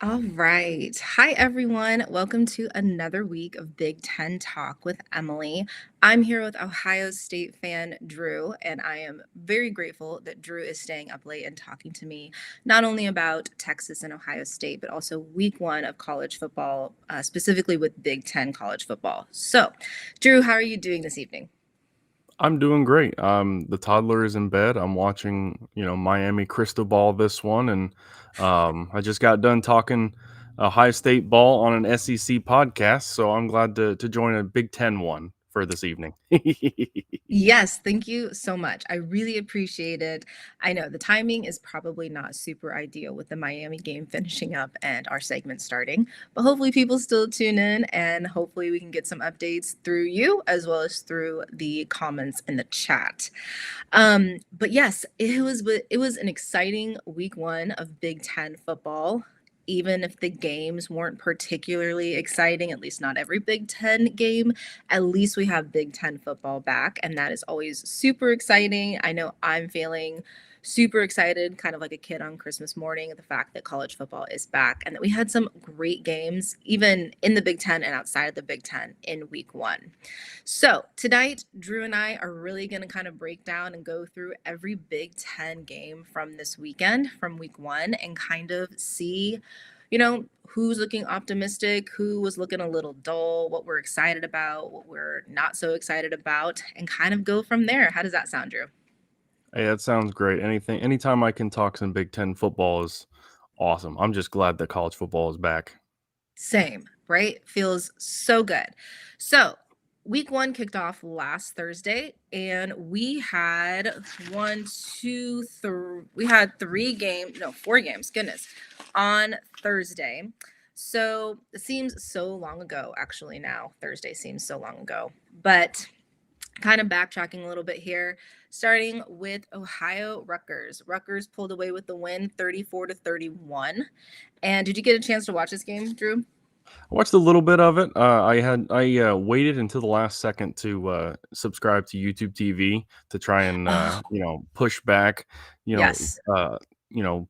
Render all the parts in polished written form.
All right. Hi, everyone. Welcome to another week of Big Ten Talk with Emily. I'm here with Ohio State fan Drew, and I am very grateful that Drew is staying up late and talking to me not only about Texas and Ohio State, but also week one of college football, specifically with Big Ten college football. So, Drew, how are you doing this evening? I'm doing great. The toddler is in bed. I'm watching, Miami Crystal Ball this one, and I just got done talking Ohio State ball on an SEC podcast, so I'm glad to join a Big Ten one for this evening. Yes, thank you so much. I really appreciate it. I know the timing is probably not super ideal with the Miami game finishing up and our segment starting, but hopefully people still tune in and hopefully we can get some updates through you as well as through the comments in the chat. But yes, it was an exciting week one of Big Ten football. Even if the games weren't particularly exciting, at least not every Big Ten game, at least we have Big Ten football back, and that is always super exciting. I know I'm feeling super excited, kind of like a kid on Christmas morning, at the fact that college football is back and that we had some great games, even in the Big Ten and outside of the Big Ten in week one. So, tonight, Drew and I are really going to kind of break down and go through every Big Ten game from this weekend, from week one, and kind of see, who's looking optimistic, who was looking a little dull, what we're excited about, what we're not so excited about, and kind of go from there. How does that sound, Drew? Hey, that sounds great. Anytime I can talk some Big Ten football is awesome. I'm just glad that college football is back. Same, right? Feels so good. So, week one kicked off last Thursday, and we had we had four games, goodness, on Thursday. So, it seems so long ago, actually, now. Thursday seems so long ago. But kind of backtracking a little bit here, starting with Ohio Rutgers. Rutgers pulled away with the win 34-31. And did you get a chance to watch this game, Drew? I watched a little bit of it. I waited until the last second to subscribe to YouTube TV to try and Oh, push back, you know, yes.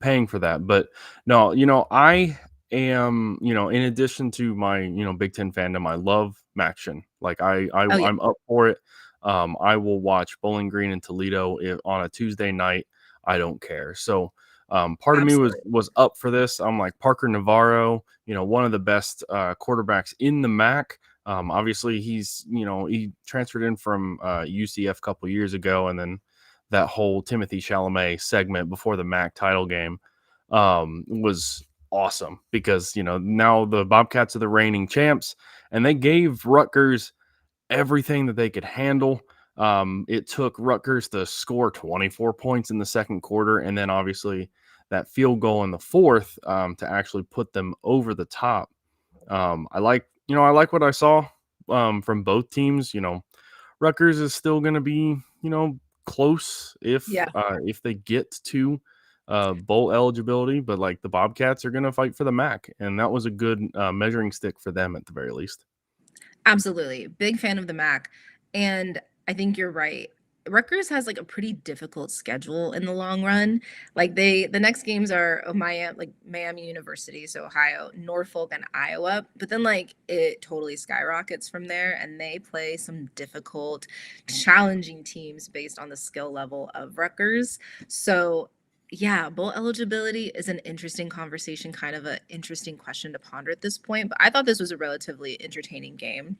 paying for that. But no, I am, in addition to my Big Ten fandom, I love Maction. Like Oh, yeah. I'm up for it. I will watch Bowling Green and Toledo on a Tuesday night. I don't care. So part of me was Absolutely. was up for this. I'm like Parker Navarro, one of the best quarterbacks in the MAC. Obviously, he transferred in from UCF a couple years ago, and then that whole Timothy Chalamet segment before the MAC title game was awesome because now the Bobcats are the reigning champs, and they gave Rutgers everything that they could handle. It took Rutgers to score 24 points in the second quarter, and then obviously that field goal in the fourth to actually put them over the top. I like what I saw from both teams. Rutgers is still going to be close Yeah, if they get to bowl eligibility, but like the Bobcats are going to fight for the MAC, and that was a good measuring stick for them at the very least. absolutely. Big fan of the Mac. And I think you're right. Rutgers has like a pretty difficult schedule in the long run. The next games are Miami University, so Ohio, Norfolk, and Iowa. But then it totally skyrockets from there, and they play some difficult, challenging teams based on the skill level of Rutgers. So yeah, bowl eligibility is an interesting conversation, kind of an interesting question to ponder at this point. But I thought this was a relatively entertaining game.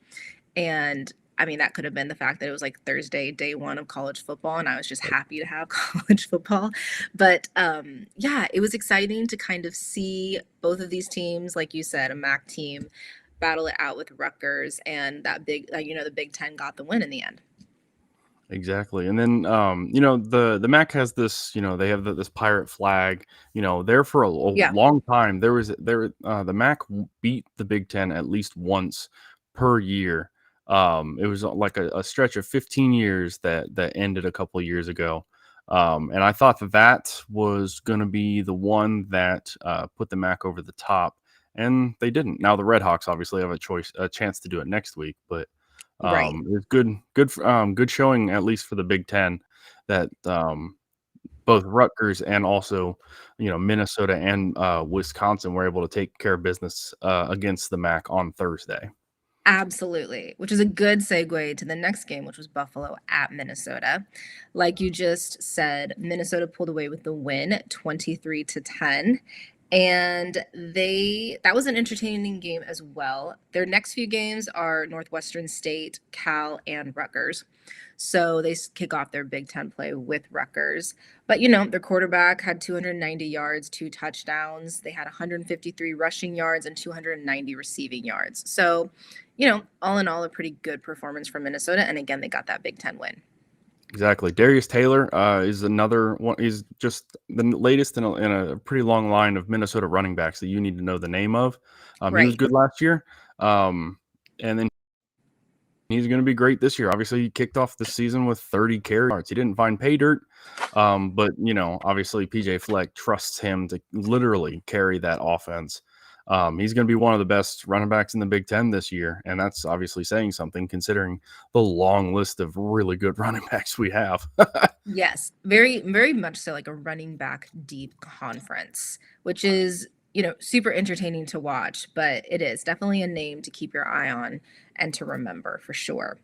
And I mean, that could have been the fact that it was like Thursday, day one of college football, and I was just happy to have college football. But yeah, it was exciting to kind of see both of these teams, like you said, a MAC team battle it out with Rutgers, and that the Big Ten got the win in the end. Exactly. And then the MAC has this, they have this pirate flag, there for a Yeah, long time. The MAC beat the Big 10 at least once per year. It was like a stretch of 15 years that ended a couple of years ago. And I thought that was going to be the one that put the MAC over the top, and they didn't. Now the Red Hawks obviously have a chance to do it next week, but right. it's good showing at least for the Big Ten that both Rutgers and also, Minnesota and Wisconsin were able to take care of business against the MAC on Thursday. Absolutely, which is a good segue to the next game, which was Buffalo at Minnesota. Like you just said, Minnesota pulled away with the win, 23-10. And that was an entertaining game as well. Their next few games are Northwestern State, Cal, and Rutgers. So they kick off their Big Ten play with Rutgers. But their quarterback had 290 yards, 2 touchdowns. They had 153 rushing yards and 290 receiving yards. So, all in all, a pretty good performance from Minnesota. And again, they got that Big Ten win. Exactly. Darius Taylor is another one. He's just the latest in a pretty long line of Minnesota running backs that you need to know the name of. He was Right. good last year, and then he's going to be great this year. Obviously, he kicked off the season with 30 carries. He didn't find pay dirt, but obviously PJ Fleck trusts him to literally carry that offense. He's going to be one of the best running backs in the Big Ten this year, and that's obviously saying something considering the long list of really good running backs we have. Yes, very, very much so like a running back deep conference, which is, super entertaining to watch, but it is definitely a name to keep your eye on and to remember for sure.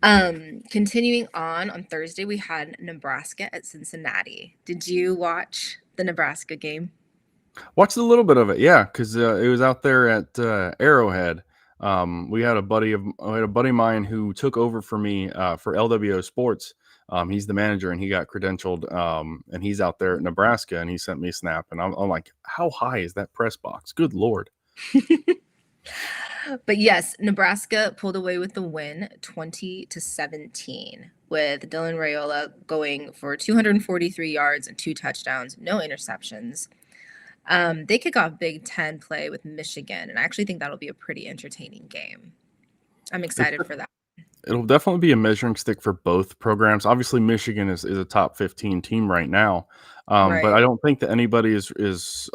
Continuing on Thursday, we had Nebraska at Cincinnati. Did you watch the Nebraska game? Watched a little bit of it, yeah, because it was out there at Arrowhead. We had a buddy of mine who took over for me for LWO Sports. He's the manager, and he got credentialed, and he's out there at Nebraska, and he sent me a snap, and I'm like, how high is that press box? Good Lord. But yes, Nebraska pulled away with the win 20-17 with Dylan Raiola going for 243 yards and 2 touchdowns, no interceptions. They kick off Big Ten play with Michigan, and I actually think that'll be a pretty entertaining game. I'm It's excited for that. It'll definitely be a measuring stick for both programs. Obviously, Michigan is a top 15 team right now, but I Right. don't think that anybody is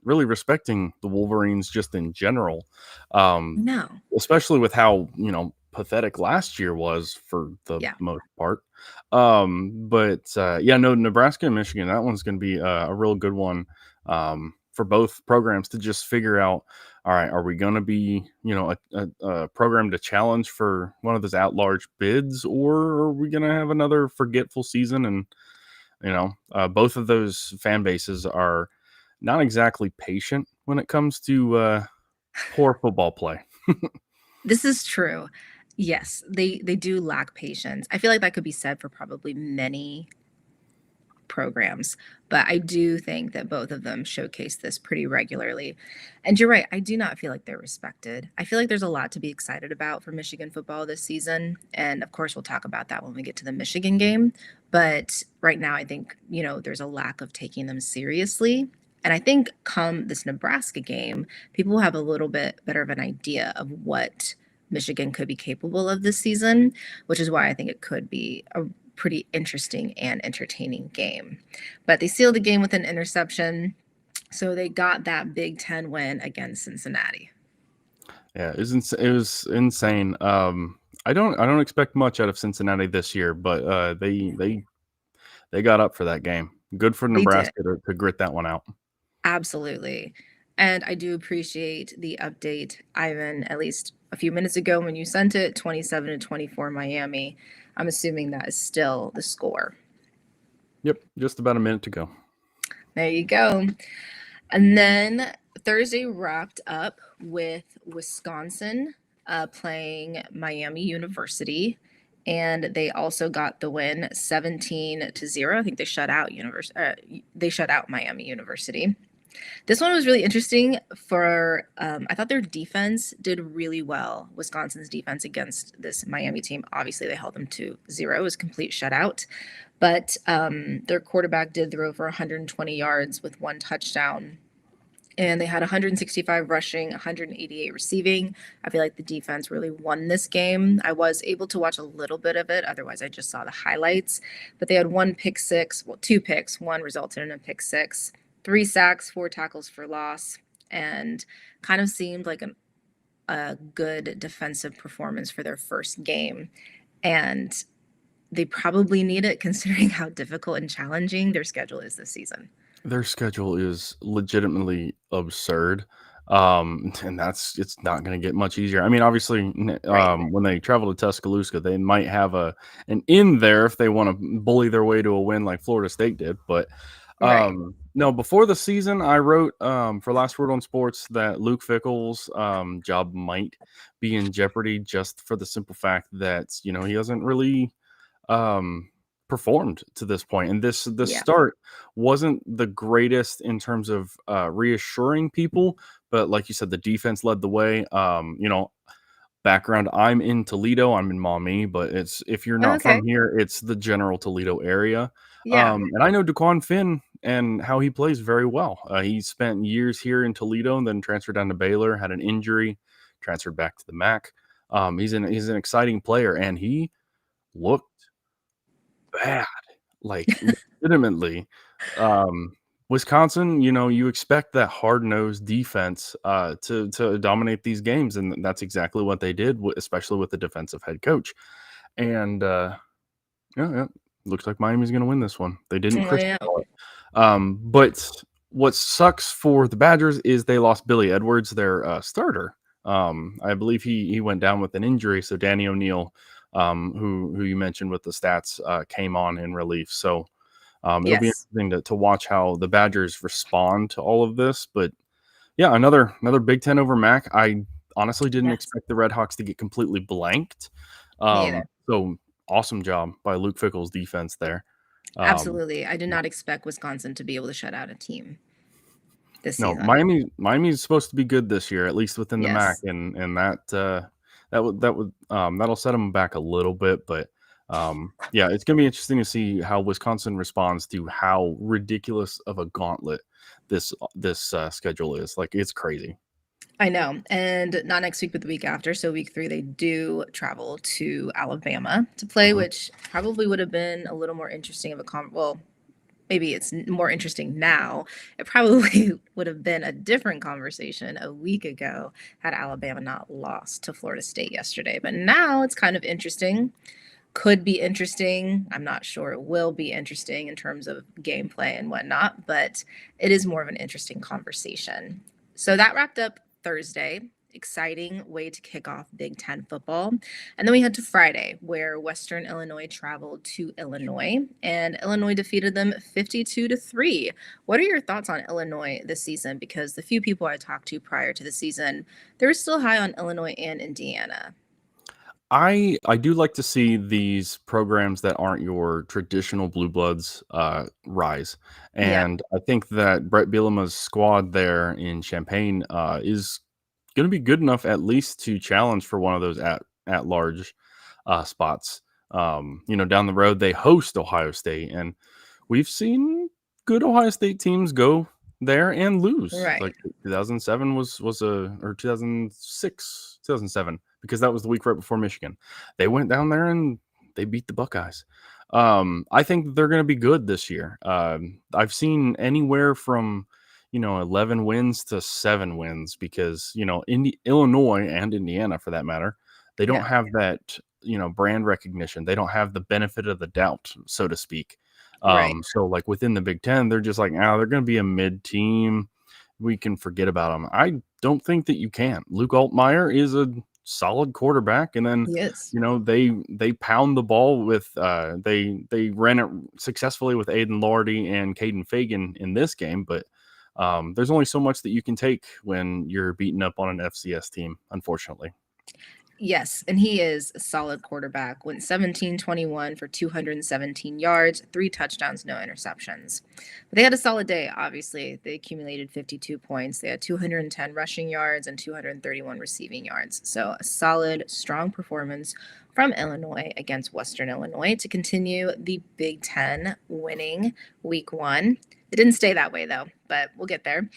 really respecting the Wolverines just in general, um, No. especially with how pathetic last year was for the Yeah. most part. But yeah, no, Nebraska and Michigan, that one's going to be a real good one for both programs to just figure out. All right, are we going to be, a program to challenge for one of those at-large bids, or are we going to have another forgetful season? And both of those fan bases are not exactly patient when it comes to poor football play. This is true. Yes, they do lack patience. I feel like that could be said for probably many programs, but I do think that both of them showcase this pretty regularly. And you're right, I do not feel like they're respected. I feel like there's a lot to be excited about for Michigan football this season, and of course we'll talk about that when we get to the Michigan game, but right now I think, there's a lack of taking them seriously. And I think come this Nebraska game, people will have a little bit better of an idea of what Michigan could be capable of this season, which is why I think it could be a pretty interesting and entertaining game. But they sealed the game with an interception. So they got that Big Ten win against Cincinnati. Yeah, it was insane. I don't expect much out of Cincinnati this year, but they got up for that game. Good for They did. Nebraska to grit that one out. Absolutely. And I do appreciate the update, Ivan, at least a few minutes ago when you sent it 27-24 Miami. I'm assuming that is still the score. Yep, just about a minute to go. There you go. And then Thursday wrapped up with Wisconsin playing Miami University. And they also got the win 17-0. I think they shut out Miami University. This one was really interesting for I thought their defense did really well. Wisconsin's defense against this Miami team. Obviously, they held them to 0. It was a complete shutout. But their quarterback did throw for 120 yards with 1 touchdown. And they had 165 rushing, 188 receiving. I feel like the defense really won this game. I was able to watch a little bit of it. Otherwise, I just saw the highlights. But they had 1 pick 6, well, 2 picks. One resulted in a pick 6, 3 sacks, 4 tackles for loss, and kind of seemed like a good defensive performance for their first game. And they probably need it considering how difficult and challenging their schedule is this season. Their schedule is legitimately absurd, and that's it's not gonna get much easier. I mean, obviously, Right. when they travel to Tuscaloosa, they might have an in there if they wanna bully their way to a win like Florida State did, but, Right. no, before the season, I wrote, for Last Word on Sports that Luke Fickell's, job might be in jeopardy just for the simple fact that, he hasn't really um performed to this point, and the Yeah. start wasn't the greatest in terms of reassuring people, but like you said, the defense led the way. Background, I'm in Toledo, I'm in Maumee, but it's if you're not Okay. from here, it's the general Toledo area. Yeah. And I know Daquan Finn and how he plays very well. He spent years here in Toledo and then transferred down to Baylor, had an injury, transferred back to the MAC. He's an exciting player, and he looked bad, like, legitimately. Um, Wisconsin, you expect that hard-nosed defense, to dominate these games, and that's exactly what they did, especially with the defensive head coach. And, yeah, yeah, looks like Miami's gonna win this one. They didn't Oh, crystal yeah. ball it. But what sucks for the Badgers is they lost Billy Edwards, their, starter. I believe he went down with an injury, so Danny O'Neal, who you mentioned with the stats, came on in relief. So, it'll be Yes. interesting to watch how the Badgers respond to all of this. But yeah, another Big Ten over MAC. I honestly didn't Yes. expect the Red Hawks to get completely blanked. Me either. So awesome job by Luke Fickell's defense there. Um, Absolutely. I did not expect Wisconsin to be able to shut out a team this no, season. Miami's supposed to be good this year, at least within the MAC, Yes. and that'll set them back a little bit. But yeah, it's gonna be interesting to see how Wisconsin responds to how ridiculous of a gauntlet this schedule is. Like, it's crazy. I know. And not next week, but the week after. So week 3, they do travel to Alabama to play, Mhm. which probably would have been a little more interesting of a well, maybe it's more interesting now. It probably would have been a different conversation a week ago had Alabama not lost to Florida State yesterday. But now it's kind of interesting. Could be interesting. I'm not sure it will be interesting in terms of gameplay and whatnot, but it is more of an interesting conversation. So that wrapped up Thursday. Exciting way to kick off Big Ten football. And then we head to Friday, where Western Illinois traveled to Illinois, and Illinois defeated them 52-3. What are your thoughts on Illinois this season? Because the few people I talked to prior to the season, they were still high on Illinois and Indiana. I do like to see these programs that aren't your traditional blue bloods rise, Yeah, and I think that Brett Bielema's squad there in Champaign is going to be good enough at least to challenge for one of those at large spots. Down the road they host Ohio State, and we've seen good Ohio State teams go there and lose. Like right. 2007 was a or 2006, 2007, because that was the week right before Michigan. They went down there and they beat the Buckeyes. I think they're going to be good this year. I've seen anywhere from 11 wins to 7 wins because Illinois and Indiana for that matter, they don't Yeah, have that brand recognition. They don't have the benefit of the doubt, so to speak. right. So like within the Big Ten, they're just like, they're going to be a mid team. We can forget about them. I don't think that you can. Luke Altmaier is a solid quarterback, and then He is. they pound the ball with they ran it successfully with Aiden Lordy and Caden Fagan in this game, but there's only so much that you can take when you're beating up on an FCS team, unfortunately. Yes, and he is a solid quarterback. Went 17-21 for 217 yards, 3 touchdowns, no interceptions. But they had a solid day, obviously. They accumulated 52 points. They had 210 rushing yards and 231 receiving yards. So a solid, strong performance from Illinois against Western Illinois to continue the Big Ten winning week 1. It didn't stay that way, though, but we'll get there.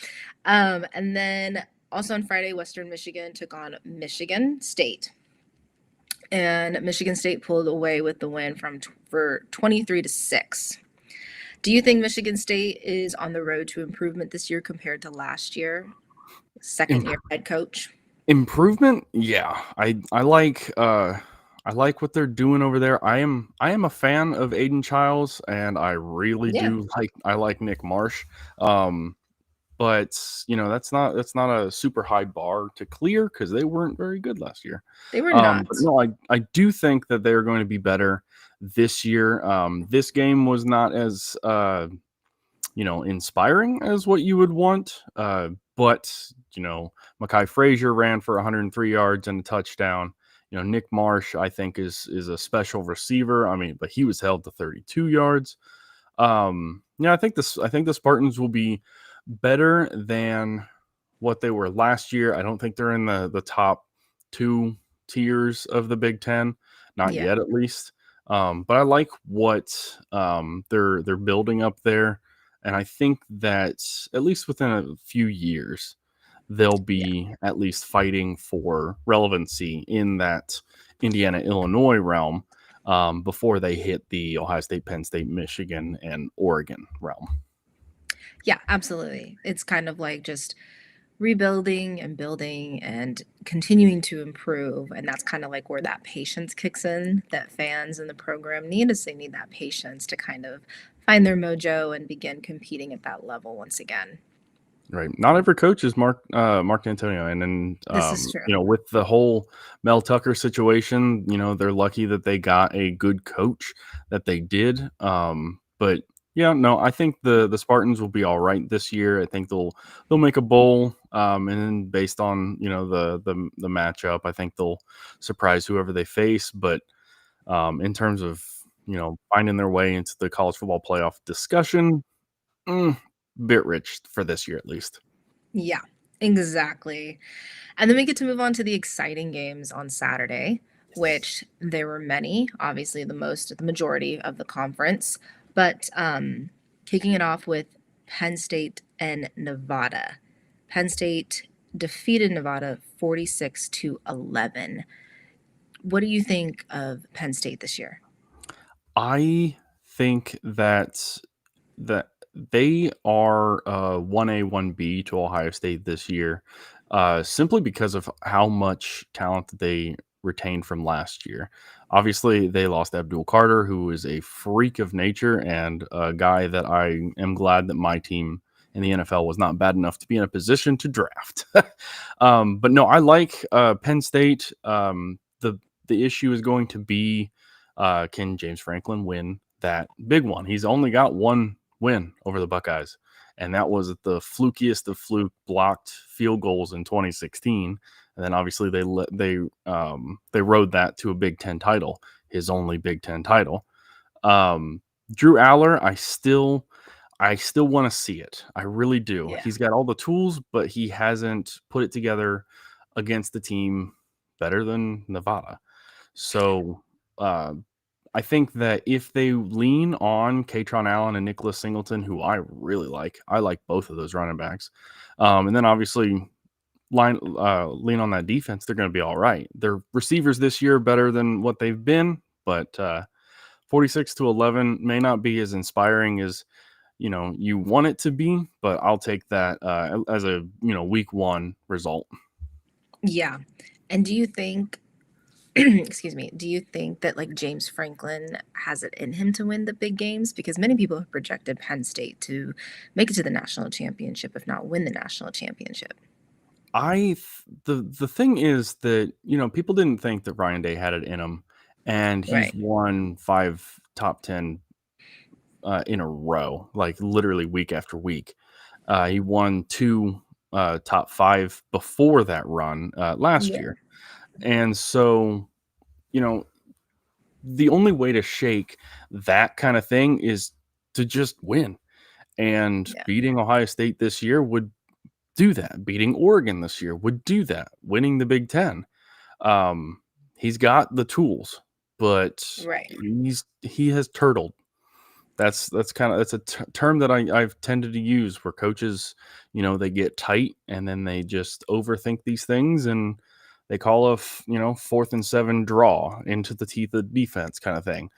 And then also on Friday, Western Michigan took on Michigan State, and Michigan State pulled away with the win for 23-6. Do you think Michigan State is on the road to improvement this year compared to last year? Second Im- year head coach. Improvement, yeah. I like. I like what they're doing over there. I am a fan of Aiden Childs, and I really Yeah, do like Nick Marsh. Um, but that's not a super high bar to clear because they weren't very good last year. they were But not. no, I do think that they're going to be better this year. This game was not as inspiring as what you would want. But Mekhi Frazier ran for 103 yards and a touchdown. Nick Marsh, I think, is a special receiver. I mean, but he was held to 32 yards. I think the Spartans will be better than what they were last year. I don't think they're in the top two tiers of the Big Ten, not Yeah, yet at least. But I like what they're building up there, and I think that at least within a few years they'll yeah. be at least fighting for relevancy in that Indiana Illinois realm before they hit the Ohio State, Penn State, Michigan, and Oregon realm. Yeah, absolutely. It's kind of like just rebuilding and building and continuing to improve. And that's kind of like where that patience kicks in that fans in the program need is they need that patience to kind of find their mojo and begin competing at that level once again. Right. Not every coach is Mark Antonio, and then This is true. with the whole Mel Tucker situation, they're lucky that they got a good coach that they did. But yeah, no, I think the Spartans will be all right this year. I think they'll make a bowl, and then based on the matchup, I think they'll surprise whoever they face. But in terms of finding their way into the college football playoff discussion, mm, bit rich for this year at least. Yeah, exactly. And then we get to move on to the exciting games on Saturday, which there were many, obviously the majority of the conference, but kicking it off with Penn State and Nevada. Penn State defeated Nevada 46-11. What do you think of Penn State this year? I think that they are 1A, 1B to Ohio State this year, simply because of how much talent that they retained from last year. Obviously, they lost Abdul Carter, who is a freak of nature and a guy that I am glad that my team in the NFL was not bad enough to be in a position to draft. But no, I like Penn State. The issue is going to be, can James Franklin win that big one? He's only got one win over the Buckeyes, and that was the flukiest of fluke blocked field goals in 2016. And then obviously they rode that to a Big Ten title, his only Big Ten title. Drew Aller, I still want to see it. I really do. Yeah. He's got all the tools, but he hasn't put it together against the team better than Nevada. So uh, I think that if they lean on Katron Allen and Nicholas Singleton, who I like both of those running backs, and then obviously lean on that defense, they're going to be all right. Their receivers this year are better than what they've been, but 46-11 may not be as inspiring as you want it to be, but I'll take that as a week one result. Yeah. And do you think excuse me, do you think that like James Franklin has it in him to win the big games? Because many people have projected Penn State to make it to the national championship, if not win the national championship. The thing is that people didn't think that Ryan Day had it in him, and he's Right. won 5 top 10 in a row, like literally week after week. He won 2 top 5 before that run last Yeah. year, and so you know the only way to shake that kind of thing is to just win. And Yeah. beating Ohio State this year would do that. Beating Oregon this year would do that. Winning the Big Ten. Um, he's got the tools, but Right. he has turtled. That's a term that I've tended to use where coaches, they get tight and then they just overthink these things and they call a 4th and 7 draw into the teeth of defense kind of thing.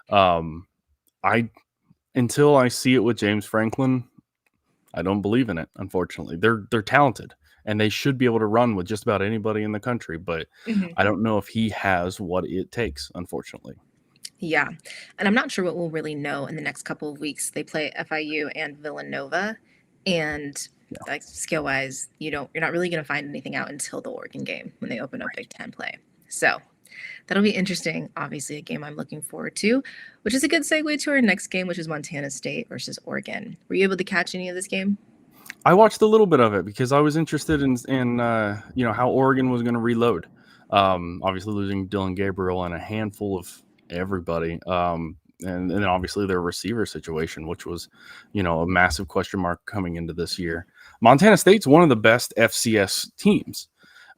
Um, I Until I see it with James Franklin, I don't believe in it. Unfortunately, they're talented and they should be able to run with just about anybody in the country. But Mhm. I don't know if he has what it takes, unfortunately. Yeah. And I'm not sure what we'll really know in the next couple of weeks. They play FIU and Villanova. And Yeah, like skill wise, you're not really gonna find anything out until the Oregon game when they open up right. Big Ten play. So that'll be interesting. Obviously, a game I'm looking forward to, which is a good segue to our next game, which is Montana State versus Oregon. Were you able to catch any of this game? I watched a little bit of it because I was interested in how Oregon was going to reload. Obviously losing Dylan Gabriel and a handful of everybody, and then obviously their receiver situation, which was a massive question mark coming into this year. Montana State's one of the best FCS teams.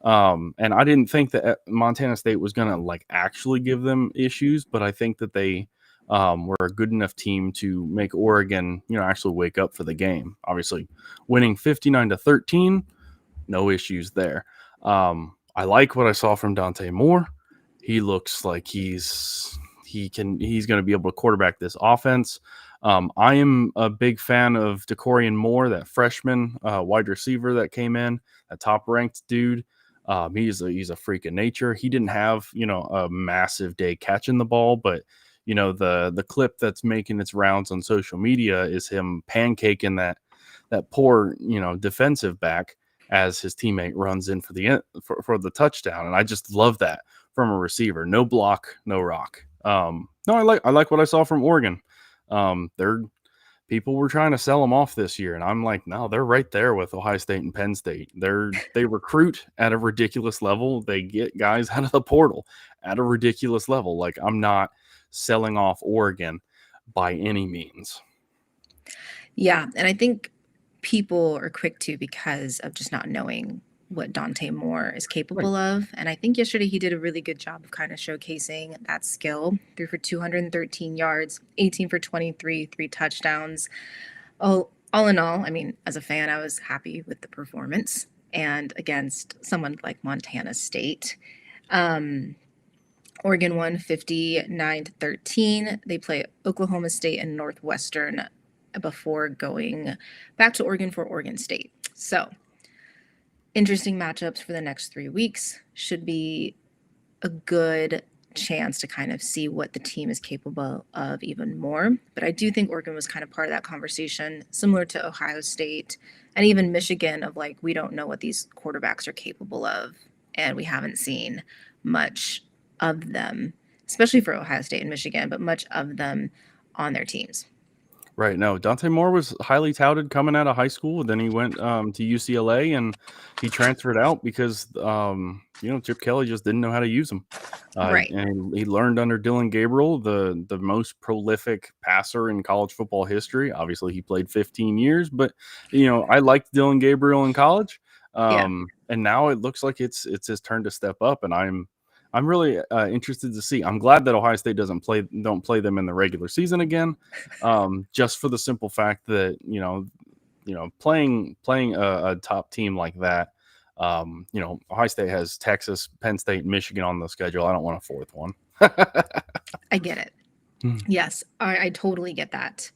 And I didn't think that Montana State was going to like actually give them issues, but I think that they were a good enough team to make Oregon, actually wake up for the game. Obviously, winning 59-13, no issues there. I like what I saw from Dante Moore. He looks like he's going to be able to quarterback this offense. I am a big fan of Decorian Moore, that freshman wide receiver that came in, a top ranked dude. He's a freak of nature. He didn't have a massive day catching the ball, but the clip that's making its rounds on social media is him pancaking that poor defensive back as his teammate runs in for the touchdown, and I just love that from a receiver. No block, no rock. No, I like what I saw from Oregon. They're People were trying to sell them off this year, and I'm like, no, they're right there with Ohio State and Penn State. They recruit at a ridiculous level. They get guys out of the portal at a ridiculous level. Like, I'm not selling off Oregon by any means. Yeah, and I think people are quick to because of just not knowing what Dante Moore is Right. capable of. And I think yesterday he did a really good job of kind of showcasing that skill. Threw for 213 yards, 18 for 23, three touchdowns. All in all, I mean, as a fan, I was happy with the performance. And against someone like Montana State, um, Oregon won 59-13. They play Oklahoma State and Northwestern before going back to Oregon for Oregon State. So, interesting matchups for the next 3 weeks. Should be a good chance to kind of see what the team is capable of even more. But I do think Oregon was kind of part of that conversation, similar to Ohio State and even Michigan, of like, we don't know what these quarterbacks are capable of, and we haven't seen much of them, especially for Ohio State and Michigan, but much of them on their teams. Right. No, Dante Moore was highly touted coming out of high school. Then he went to UCLA and he transferred out because Chip Kelly just didn't know how to use him. Right. And he learned under Dylan Gabriel, the most prolific passer in college football history. Obviously, he played 15 years, but I liked Dylan Gabriel in college. Yeah. And now it looks like it's his turn to step up, and I'm really interested to see. I'm glad that Ohio State don't play them in the regular season again, just for the simple fact that playing a top team like that. Ohio State has Texas, Penn State, Michigan on the schedule. I don't want a fourth one. I get it. Hmm. Yes, I totally get that.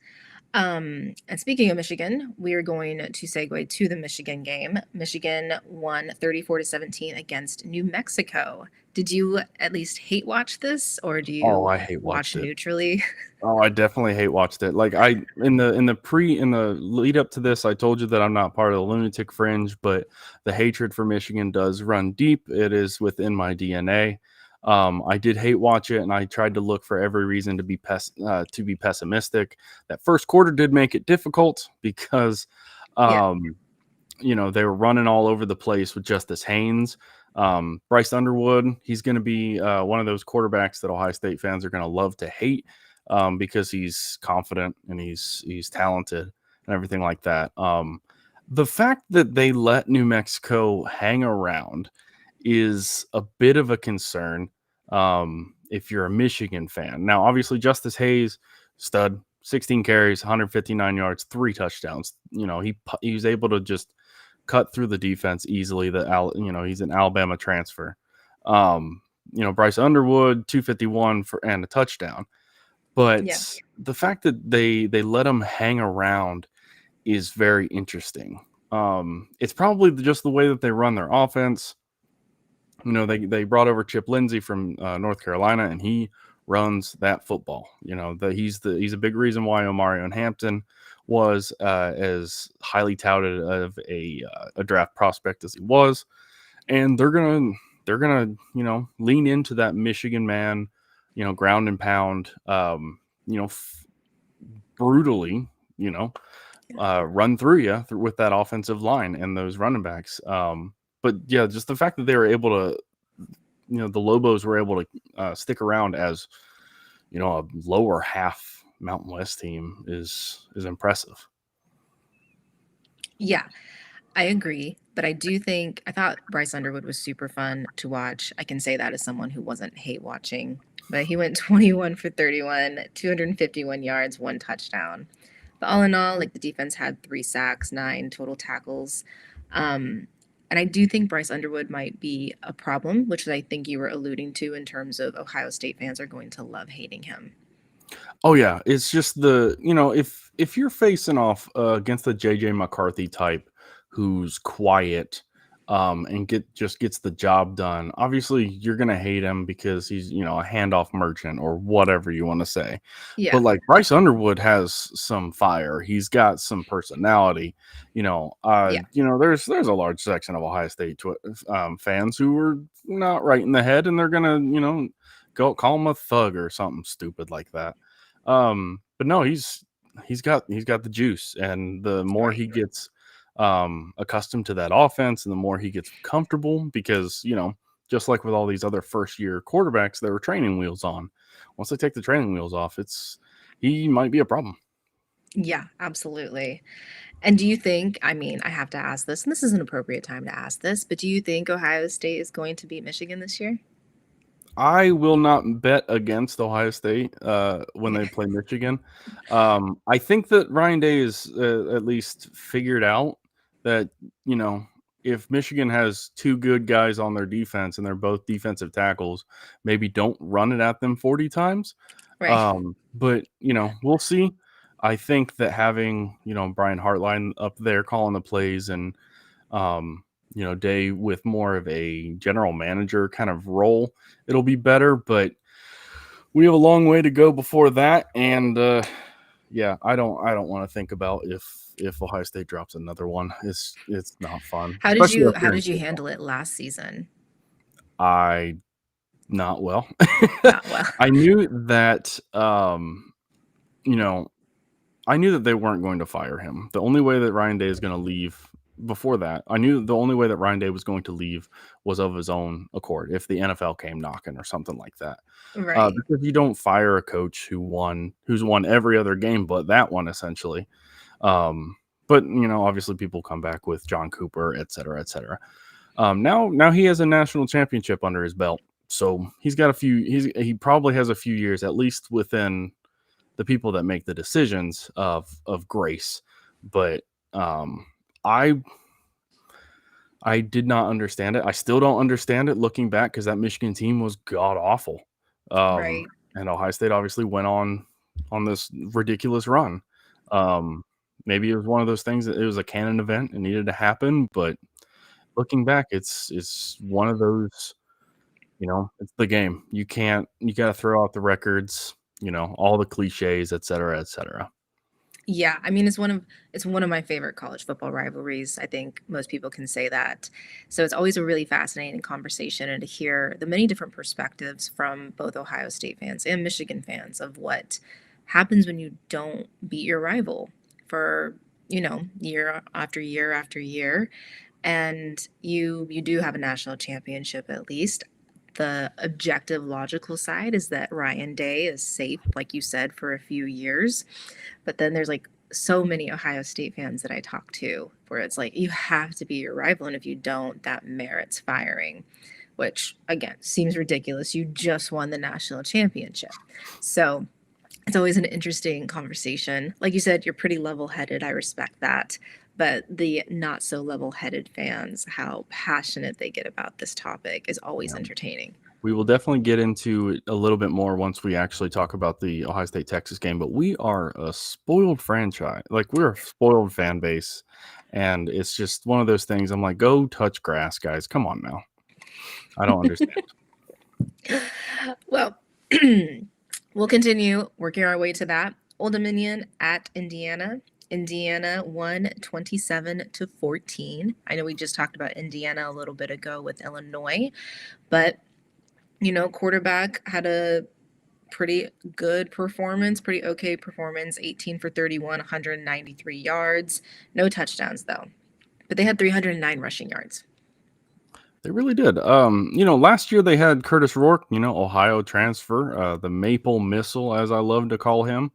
And speaking of Michigan, we are going to segue to the Michigan game. Michigan won 34-17 against New Mexico. Did you at least hate watch this, or do Oh, you I hate watch watched it. neutrally? Oh, I definitely hate watched it. Like in the lead up to this, I told you that I'm not part of the lunatic fringe, but the hatred for Michigan does run deep. It is within my DNA. I did hate watch it, and I tried to look for every reason to be pessimistic. That first quarter did make it difficult because, Yeah. they were running all over the place with Justice Haynes. Bryce Underwood, he's going to be one of those quarterbacks that Ohio State fans are going to love to hate because he's confident and he's talented and everything like that. The fact that they let New Mexico hang around is a bit of a concern if you're a Michigan fan. Now, obviously, Justice Hayes, stud, 16 carries, 159 yards, 3 touchdowns. He was able to just cut through the defense easily. He's an Alabama transfer. Bryce Underwood, 251 and a touchdown. Yeah. But the fact that they let him hang around is very interesting. It's probably just the way that they run their offense. They brought over Chip Lindsey from North Carolina, and he runs that football. He's a big reason why Omarion Hampton was as highly touted of a draft prospect as he was, and they're gonna lean into that Michigan man, ground and pound, brutally, run through you with that offensive line and those running backs. But yeah, just the fact that they were able to, the Lobos were able to stick around as, a lower half Mountain West team is impressive. Yeah, I agree, but I thought Bryce Underwood was super fun to watch. I can say that as someone who wasn't hate watching, but he went 21 for 31, 251 yards, one touchdown. But all in all, like the defense had 3 sacks, 9 total tackles. And I do think Bryce Underwood might be a problem, which I think you were alluding to in terms of Ohio State fans are going to love hating him. Oh yeah, it's just if you're facing off against the JJ McCarthy type who's quiet and gets the job done, obviously you're gonna hate him because he's a handoff merchant or whatever you want to say. Yeah, But like Bryce Underwood has some fire. He's got some personality. yeah, There's a large section of Ohio State fans who are not right in the head, and they're gonna go call him a thug or something stupid like that. But no, he's got the juice, and the more right. he gets accustomed to that offense, and the more he gets comfortable, because just like with all these other first year quarterbacks, there were training wheels on. Once they take the training wheels off, he might be a problem. Yeah, absolutely. And do you think, I mean, I have to ask this, and this is an appropriate time to ask this, but do you think Ohio State is going to beat Michigan this year? I will not bet against Ohio State when they play Michigan. I think that Ryan Day is at least figured out that, if Michigan has two good guys on their defense and they're both defensive tackles, maybe don't run it at them 40 times. Right. But, we'll see. I think that having, Brian Hartline up there calling the plays, and Day with more of a general manager kind of role, it'll be better. But we have a long way to go before that, and yeah, I don't want to think about if Ohio State drops another one. It's not fun, especially up How here in did you Fayetteville. handle it last season? I Not well. Not well. I knew that you know I knew that they weren't going to fire him. The only way that Ryan Day is going to leave before that, I knew the only way that Ryan Day was going to leave was of his own accord, if the NFL came knocking or something like that. Right. Because you don't fire a coach who's won every other game but that one, essentially. But obviously people come back with John Cooper, et cetera, et cetera. Now he has a national championship under his belt, so he probably has a few years at least within the people that make the decisions of grace. But I I did not understand it. I still don't understand it looking back, because that Michigan team was god awful. Right. And Ohio State obviously went on this ridiculous run. Um, Maybe it was one of those things that it was a canon event and needed to happen, but looking back, it's one of those, it's the game. You got to throw out the records, all the cliches, et cetera, et cetera. Yeah, I mean it's one of my favorite college football rivalries. I think most people can say that. So it's always a really fascinating conversation and to hear the many different perspectives from both Ohio State fans and Michigan fans of what happens when you don't beat your rival for, year after year after year. And you do have a national championship at least. The objective logical side is that Ryan Day is safe, like you said, for a few years. But then there's like so many Ohio State fans that I talk to where it's like you have to be your rival, and if you don't, that merits firing, which again seems ridiculous. You just won the national championship. So it's always an interesting conversation. Like you said, you're pretty level headed. I respect that. But the not so level headed fans, how passionate they get about this topic is always entertaining. We will definitely get into it a little bit more once we actually talk about the Ohio State Texas game. But we are a spoiled franchise, like we're a spoiled fan base, and it's just one of those things. I'm like, go touch grass, guys. Come on now. I don't understand. Well, we'll continue working our way to that. Old Dominion at Indiana. Indiana won 27-14. I know we just talked about Indiana a little bit ago with Illinois, but quarterback had a pretty good performance, pretty okay performance, 18 for 31, 193 yards. No touchdowns though. But they had 309 rushing yards. They really did. Last year they had Curtis Rourke, Ohio transfer, the Maple Missile, as I love to call him.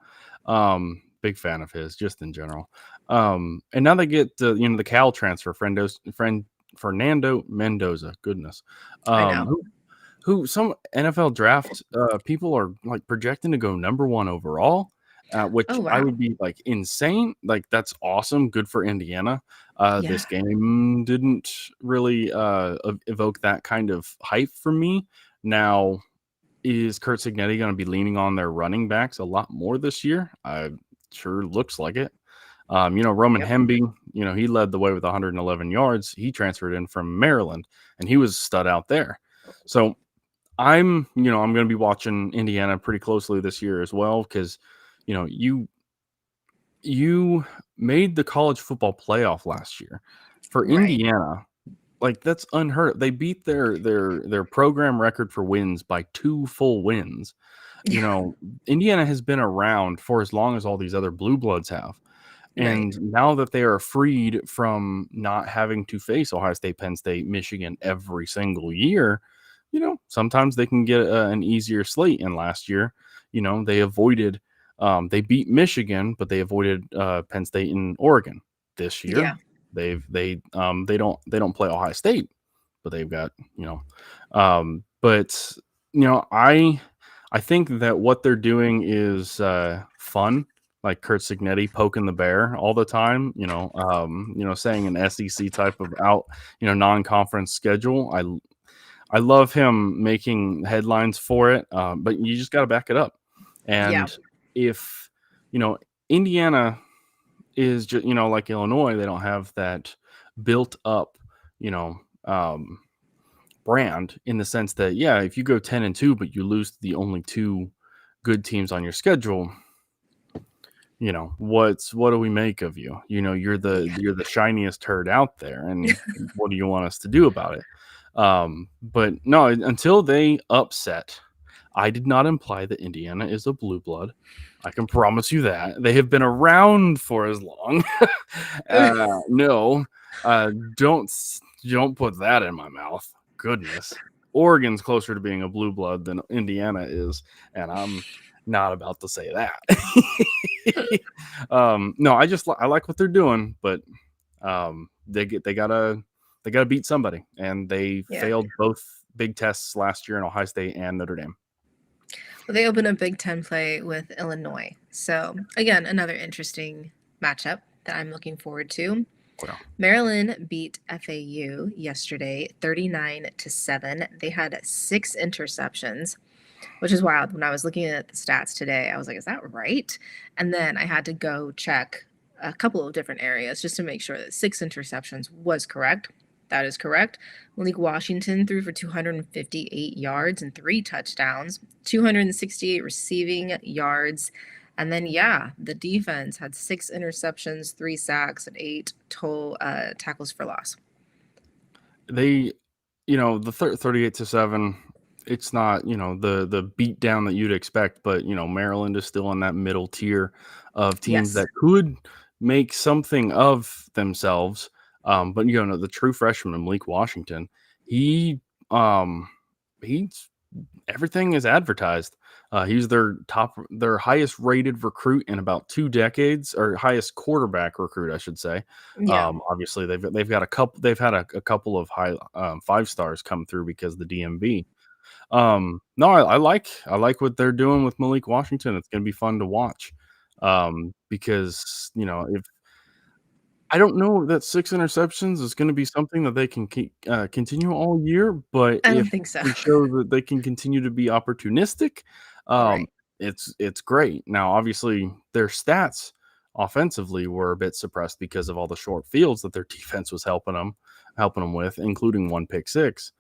Big fan of his, just in general. And now they get the Cal transfer, Fernando Mendoza. Goodness, I know. who some NFL draft people are like projecting to go number one overall, Oh, which I wow. would be like insane. Like that's awesome, good for Indiana. Yeah. This game didn't really evoke that kind of hype from me. Now, is Kurt Signetti going to be leaning on their running backs a lot more this year? Sure looks like it. Roman Yep. Hemby, he led the way with 111 yards. He transferred in from Maryland, and he was stud out there. So I'm going to be watching Indiana pretty closely this year as well because, you made the college football playoff last year. For Right. Indiana, like that's unheard of. They beat their program record for wins by 2 full wins. You Yeah. know, Indiana has been around for as long as all these other blue bloods have. Right. And now that they are freed from not having to face Ohio State, Penn State, Michigan every single year, sometimes they can get an easier slate. And last year, they avoided, they beat Michigan, but they avoided Penn State and Oregon. This year, Yeah. they don't play Ohio State, but they've got but I think that what they're doing is fun, like Kurt Signetti poking the bear all the time, saying an SEC type of non-conference schedule. I love him making headlines for it, but you just got to back it up. Yeah. And if Indiana is just like Illinois, they don't have that built up, you know, um, brand in the sense that if you go 10-2, but you lose the only two good teams on your schedule, what do we make of you? Yeah. You're the shiniest turd out there, and what do you want us to do about it? But no, until they upset, I did not imply that Indiana is a blue blood. I can promise you that they have been around for as long. No, don't put that in my mouth. Goodness, Oregon's closer to being a blue blood than Indiana is, and I'm not about to say that. No, I like what they're doing, but they gotta beat somebody, and they Yeah. failed both big tests last year in Ohio State and Notre Dame. Well, they open a Big Ten play with Illinois. So, again, another interesting matchup that I'm looking forward to. Well, Maryland beat FAU yesterday 39-7. They had 6 interceptions, which is wild. When I was looking at the stats today, I was like, is that right? And then I had to go check a couple of different areas just to make sure that 6 interceptions was correct. That is correct. Malik Washington threw for 258 yards and 3 touchdowns, 268 receiving yards. And then, the defense had 6 interceptions, 3 sacks, and 8 total tackles for loss. they, the 38-7. It's not the beat down that you'd expect, but Maryland is still in that middle tier of teams Yes. that could make something of themselves. But the true freshman Malik Washington, he um he's everything is advertised. He's their highest rated recruit in about 2 decades, or highest quarterback recruit, I should say. Yeah. Obviously, they've got a couple. They've had a couple of high 5 stars come through because of the DMV. No, I like what they're doing with Malik Washington. It's going to be fun to watch, because if I don't know that 6 interceptions is gonna be something that they can continue all year, but I don't if think so. they show that they can continue to be opportunistic, um, Right. it's great. Now, obviously, their stats offensively were a bit suppressed because of all the short fields that their defense was helping them with, including 1 pick six.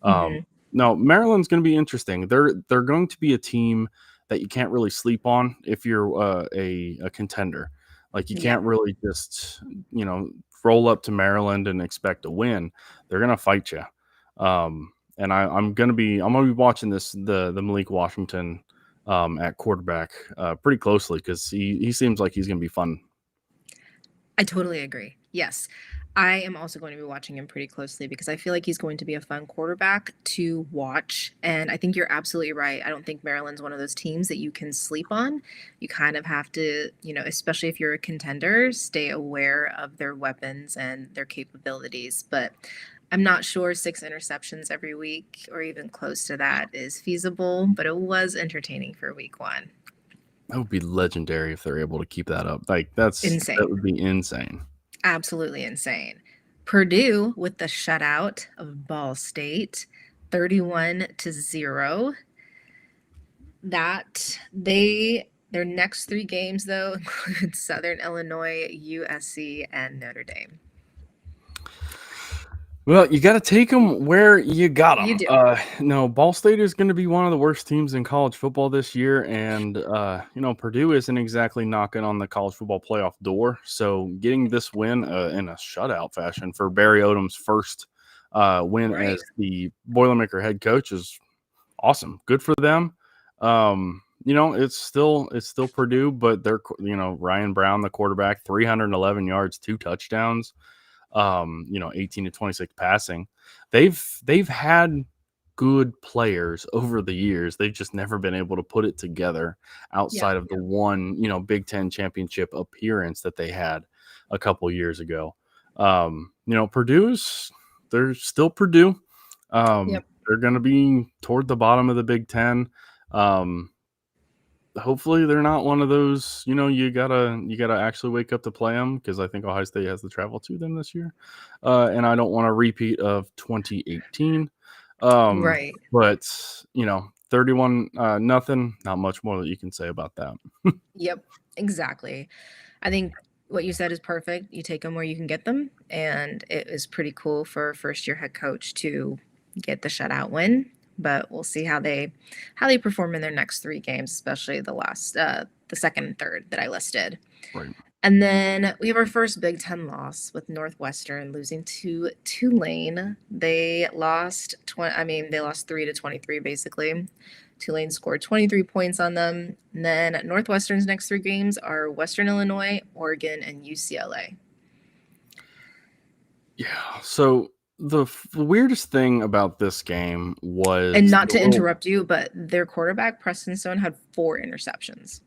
Um, Mhm. now, Maryland's gonna be interesting. They're going to be a team that you can't really sleep on if you're, a contender. Like, you Yep. can't really just you know, roll up to Maryland and expect a win. They're gonna fight you. And I'm gonna be watching the Malik Washington at quarterback pretty closely because he seems like he's gonna be fun. I totally agree. Yes. I am also going to be watching him pretty closely because I feel like he's going to be a fun quarterback to watch. And I think you're absolutely right. I don't think Maryland's one of those teams that you can sleep on. You kind of have to, especially if you're a contender, stay aware of their weapons and their capabilities. But I'm not sure 6 interceptions every week or even close to that is feasible, but it was entertaining for week 1. That would be legendary if they're able to keep that up. Like that Insane. would be insane. Absolutely insane. Purdue with the shutout of Ball State, 31-0. That their next 3 games though include Southern Illinois, USC, and Notre Dame. Well, you got to take them where you got You them. do. No, Ball State is going to be one of the worst teams in college football this year, and Purdue isn't exactly knocking on the college football playoff door. So, getting this win in a shutout fashion for Barry Odom's first win Right. as the Boilermaker head coach is awesome. Good for them. It's still Purdue, but they're Ryan Brown, the quarterback, 311 yards, 2 touchdowns. 18 to 26 passing. They've had good players over the years. They've just never been able to put it together Yep. outside of the one, Big Ten championship appearance that they had a couple years ago. Purdue's they're still Purdue. Yep. They're going to be toward the bottom of the Big Ten. Um, Hopefully they're not one of those, you gotta actually wake up to play them because I think Ohio State has to travel to them this year, and I don't want a repeat of 2018. Right. But 31 nothing. Not much more that you can say about that. Yep. Exactly. I think what you said is perfect. You take them where you can get them, and it is pretty cool for a first year head coach to get the shutout win. But we'll see how they perform in their next 3 games, especially the second and third that I listed. Right. And then we have our first Big Ten loss with Northwestern losing to Tulane. They lost 20. I mean, they lost 3-23 basically. Tulane scored 23 points on them. And then Northwestern's next 3 games are Western Illinois, Oregon, and UCLA. Yeah. So the weirdest thing about this game And was not the to little. interrupt you, but their quarterback Preston Stone had 4 interceptions.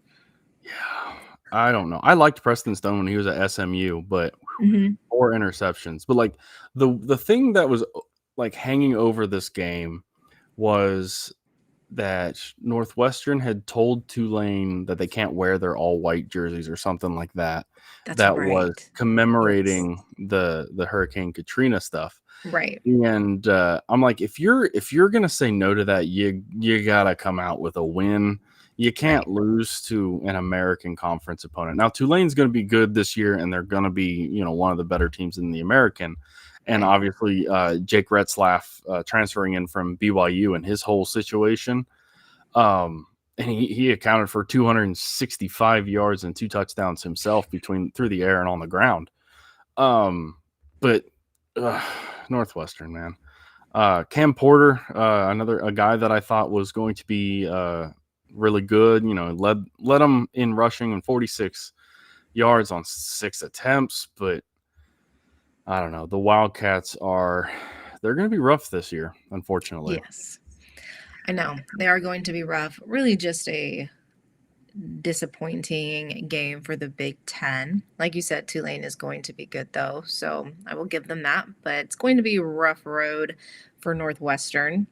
Yeah. I don't know. I liked Preston Stone when he was at SMU, but Hmm. 4 interceptions. But like the thing that was like hanging over this game was that Northwestern had told Tulane that they can't wear their all white jerseys or something like that. That's That was right. Yes. commemorating the Hurricane Katrina stuff. Right. And I'm like, if you're gonna say no to that, you gotta come out with a win. You can't Right. lose to an American Conference opponent. Now Tulane's gonna be good this year, and they're gonna be one of the better teams in the American. And Right. obviously, Jake Retzlaff transferring in from BYU and his whole situation, and he accounted for 265 yards and 2 touchdowns himself between through the air and on the ground. But uh, Northwestern, man. Cam Porter, another a guy that I thought was going to be really good. Led him in rushing and 46 yards on 6 attempts. But I don't know. The Wildcats they're going to be rough this year, unfortunately. Yes. I know. They are going to be rough. Really just a disappointing game for the Big Ten. Like you said, Tulane is going to be good though, so I will give them that. But it's going to be a rough road for Northwestern.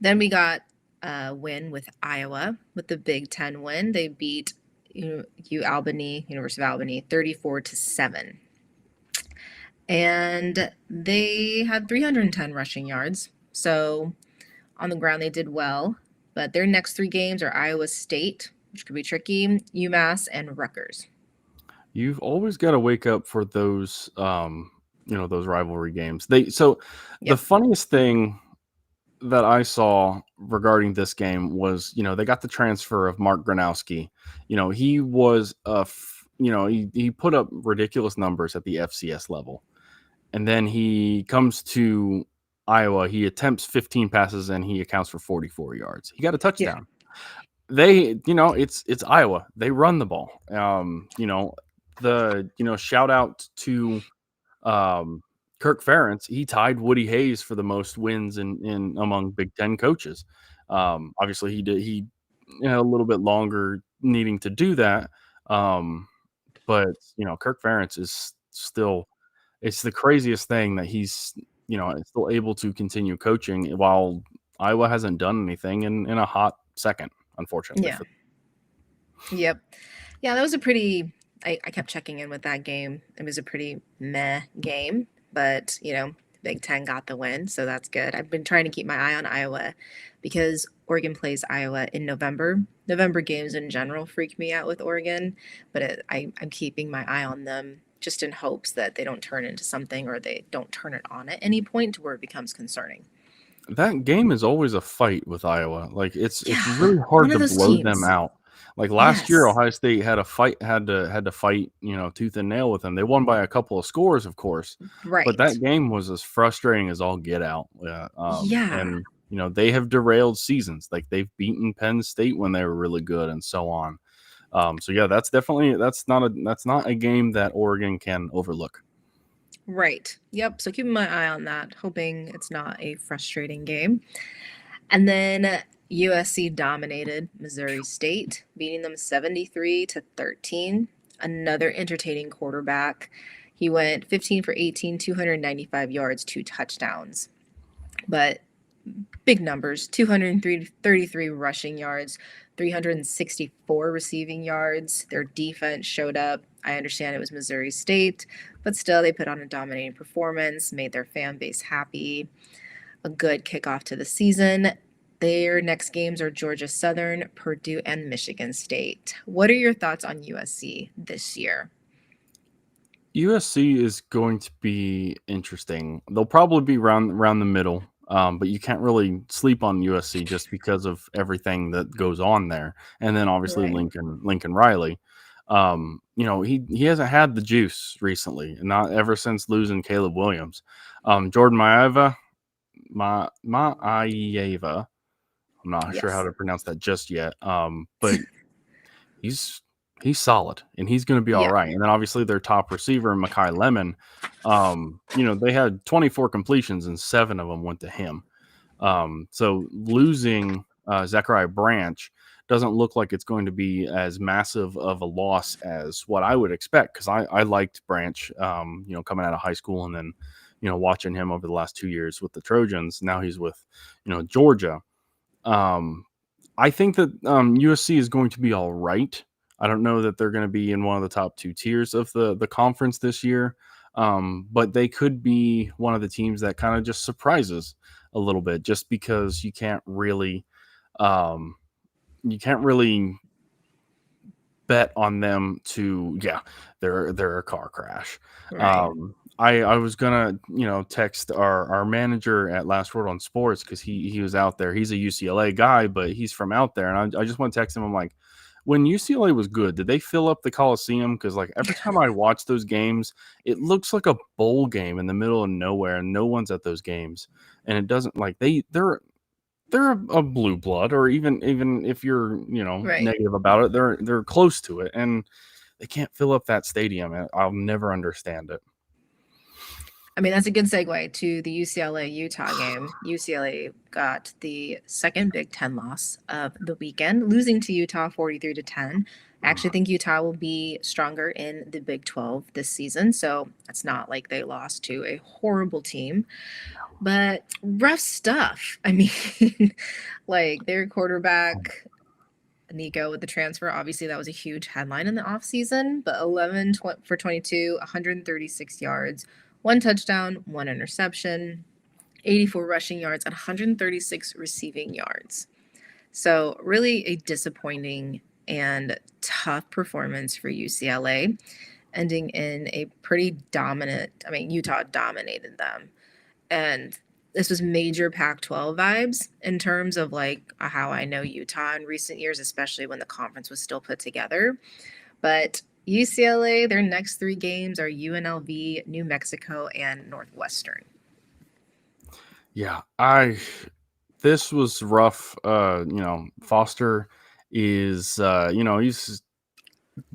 Then we got a win with Iowa with the Big Ten win. They beat University of Albany, 34-7. and they had 310 rushing yards. So on the ground, they did well. But their next three games are Iowa State, which could be tricky, UMass, and Rutgers. You've always got to wake up for those, those rivalry games. So the Yep. funniest thing that I saw regarding this game was, they got the transfer of Mark Gronowski. He was he put up ridiculous numbers at the FCS level. And then he comes to Iowa, he attempts 15 passes and he accounts for 44 yards. He got a Yeah. touchdown. It's Iowa. They run the ball. Shout out to Kirk Ferentz. He tied Woody Hayes for the most wins in among Big Ten coaches. Obviously, he had a little bit longer needing to do that. But Kirk Ferentz is still. It's the craziest thing that he's still able to continue coaching while Iowa hasn't done anything in a hot second, unfortunately Yeah. for. Yep. Yeah, that was a pretty. I kept checking in with that game. It was a pretty meh game, but Big Ten got the win, so that's good. I've been trying to keep my eye on Iowa because Oregon plays Iowa in November. November games in general freak me out with Oregon, but I'm keeping my eye on them just in hopes that they don't turn into something or they don't turn it on at any point to where it becomes concerning. That game is always a fight with Iowa. Like it's Yeah, really one hard of to those blow them teams. out. Like last year, Yes, Ohio State had to fight, tooth and nail with them. They won by a couple of scores, of course, but right. that game was as frustrating as all get out. Yeah, Yeah, and they have derailed seasons. Like they've beaten Penn State when they were really good, and so on. So yeah, that's not a game that Oregon can overlook. right. Yep. So keeping my eye on that, hoping it's not a frustrating game. And then USC dominated Missouri State, beating them 73-13. Another entertaining quarterback. He went 15 for 18, 295 yards, two touchdowns. But big numbers, 233 rushing yards, 364 receiving yards. Their defense showed up. I understand it was Missouri State, but still they put on a dominating performance, made their fan base happy. A good kickoff to the season. Their next games are Georgia Southern, Purdue, and Michigan State. What are your thoughts on USC this year? USC is going to be interesting. They'll probably be around the middle, but you can't really sleep on USC just because of everything that goes on there. And then obviously Right. Lincoln Riley. He hasn't had the juice recently, not ever since losing Caleb Williams. Jordan Maaieva. I'm not sure how Yes. to pronounce that just yet. But he's he's solid and he's going to be all Yeah. right. And then obviously their top receiver, Makai Lemon, they had 24 completions and 7 of them went to him. So losing Zachariah Branch doesn't look like it's going to be as massive of a loss as what I would expect because I liked Branch, coming out of high school and then, watching him over the last 2 years with the Trojans. Now he's with, Georgia. Um, I think that USC is going to be all right. I don't know that they're going to be in one of the top 2 tiers of the conference this year, but they could be one of the teams that kind of just surprises a little bit, just because um, you can't really bet on them to, yeah, they're a car crash. Right. I was gonna text our manager at Last Word on Sports because he was out there. He's a UCLA guy, but he's from out there, and I just want to text him. I'm like, when UCLA was good, did they fill up the Coliseum? Because like every time I watch those games, it looks like a bowl game in the middle of nowhere, and no one's at those games, and it doesn't like they're a blue blood, or even if you're Right. negative about it, they're close to it, and they can't fill up that stadium. And I'll never understand it. I mean, that's a good segue to the UCLA Utah game. UCLA got the second Big Ten loss of the weekend, losing to Utah 43-10. I actually think Utah will be stronger in the Big 12 this season, so it's not like they lost to a horrible team, but rough stuff. I mean, like their quarterback Nico with the transfer. Obviously, that was a huge headline in the offseason, but 11 for 22, 136 yards, One touchdown, one interception, 84 rushing yards, and 136 receiving yards. So, really a disappointing and tough performance for UCLA, ending in a pretty dominant, I mean, Utah dominated them. And this was major Pac 12 vibes in terms of like how I know Utah in recent years, especially when the conference was still put together. But UCLA, their next three games are UNLV, New Mexico, and Northwestern. Yeah, I this was rough. Foster is he's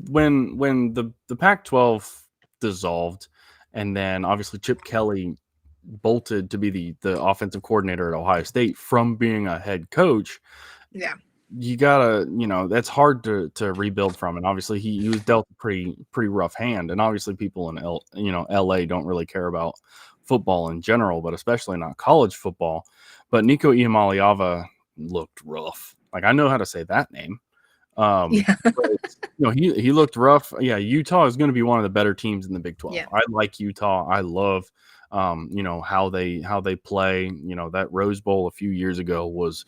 when the Pac-12 dissolved, and then obviously Chip Kelly bolted to be the offensive coordinator at Ohio State from being a head coach. Yeah. You gotta, that's hard to rebuild from, and obviously he was dealt a pretty rough hand, and obviously people in LA don't really care about football in general, but especially not college football. But Nico Iamaleava looked rough. Like, I know how to say that name. Yeah. But he looked rough. Yeah, Utah is going to be one of the better teams in the Big 12. Yeah. I like Utah. I love how they play. That Rose Bowl a few years ago was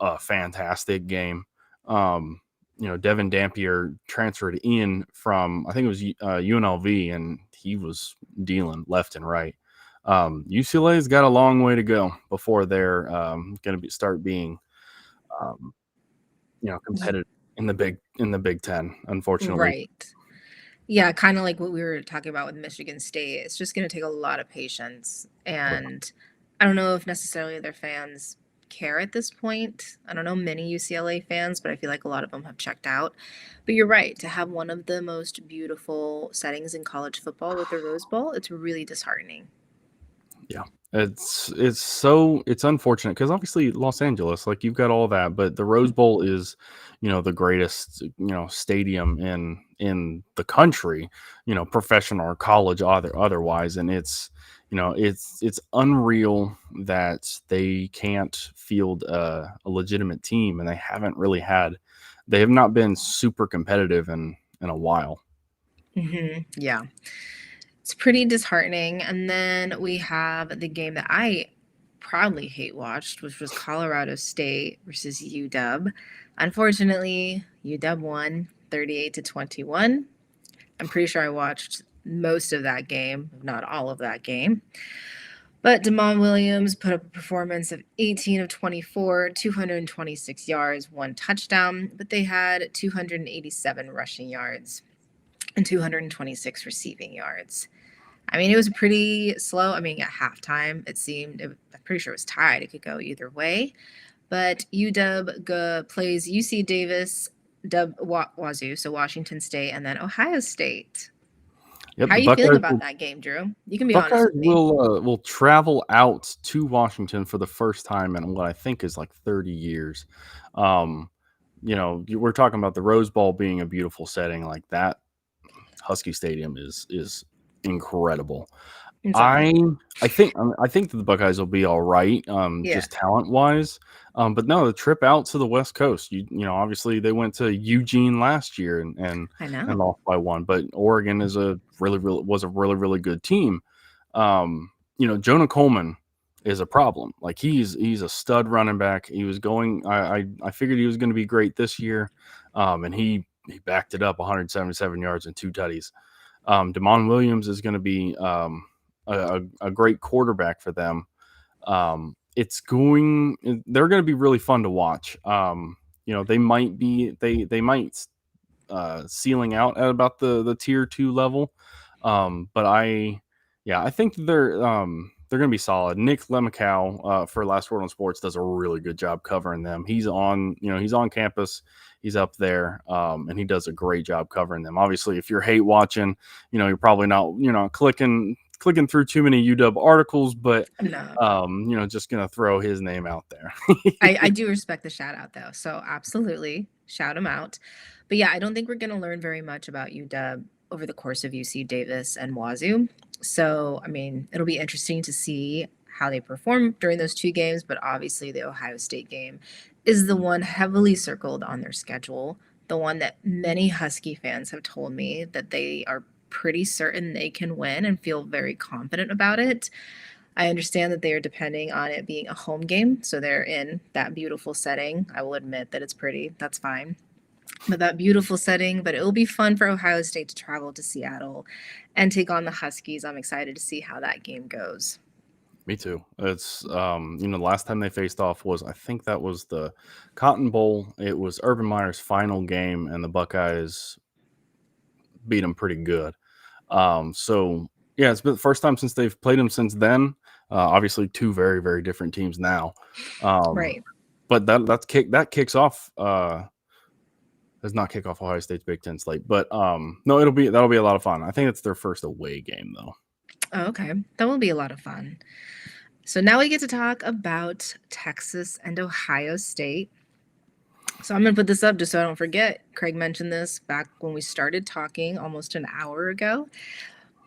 a fantastic game. Devin Dampier transferred in from, I think it was UNLV, and he was dealing left and right. UCLA's got a long way to go before they're going to start being competitive in the Big Ten, unfortunately. Right. Yeah, kind of like what we were talking about with Michigan State. It's just going to take a lot of patience. And I don't know if necessarily their fans care at this point. I don't know many UCLA fans, but I feel like a lot of them have checked out. But you're right, to have one of the most beautiful settings in college football with the Rose Bowl, it's really disheartening. Yeah. It's unfortunate because obviously Los Angeles, like, you've got all that, but the Rose Bowl is, the greatest, stadium in the country, professional or college otherwise, and it's unreal that they can't field a legitimate team, and they have not been super competitive in a while. Yeah. It's pretty disheartening. And then we have the game that I proudly hate watched, which was Colorado State versus UW. Unfortunately, UW won 38-21. I'm pretty sure I watched most of that game, if not all of that game. But Damon Williams put up a performance of 18 of 24, 226 yards, one touchdown, but they had 287 rushing yards and 226 receiving yards. I mean, it was pretty slow. I mean, at halftime, I'm pretty sure it was tied. It could go either way. But UW plays UC Davis, Wazoo, so Washington State, and then Ohio State. Yep, How are the you feeling Buckeyes about that game, Drew? You can be honest Buckeyes with me. will travel out to Washington for the first time in what I think is like 30 years. Um, we're talking about the Rose Bowl being a beautiful setting like that. Husky Stadium is incredible. It's I awesome. I think that the Buckeyes will be all right, Yeah, just talent wise. But no, the trip out to the West Coast, obviously they went to Eugene last year I and know. lost by one. But Oregon is was a really good team. Jonah Coleman is a problem. Like, he's a stud running back. He was going. I figured he was going to be great this year, and he backed it up, 177 yards and two tutties. Damon Williams is going to be a great quarterback for them. They're going to be really fun to watch. They might ceiling out at about the tier 2 level. But I think they're going to be solid. Nick Lemicow for Last Word on Sports does a really good job covering them. He's on campus. He's up there, and he does a great job covering them. Obviously, if you're hate watching, you're probably not, clicking through too many UW articles, but No, just gonna throw his name out there. I do respect the shout out though. So absolutely shout him out. But yeah, I don't think we're going to learn very much about UW over the course of UC Davis and Wazoo. So, I mean, it'll be interesting to see how they perform during those two games. But obviously, the Ohio State game is the one heavily circled on their schedule, the one that many Husky fans have told me that they are pretty certain they can win and feel very confident about it. I understand that they are depending on it being a home game, so they're in that beautiful setting. I will admit that it's pretty, that's fine. But that beautiful setting, but it will be fun for Ohio State to travel to Seattle and take on the Huskies. I'm excited to see how that game goes. Me too. It's the last time they faced off was, I think that was the Cotton Bowl. It was Urban Meyer's final game, and the Buckeyes beat them pretty good. So yeah, it's been the first time since they've played them since then. Obviously, two very very different teams now. Um, Right. but that kicks off. Does not kick off Ohio State's Big Ten slate, but no, that'll be a lot of fun. I think it's their first away game though. Oh, okay. That will be a lot of fun. So now we get to talk about Texas and Ohio State. So I'm going to put this up just so I don't forget. Craig mentioned this back when we started talking almost an hour ago.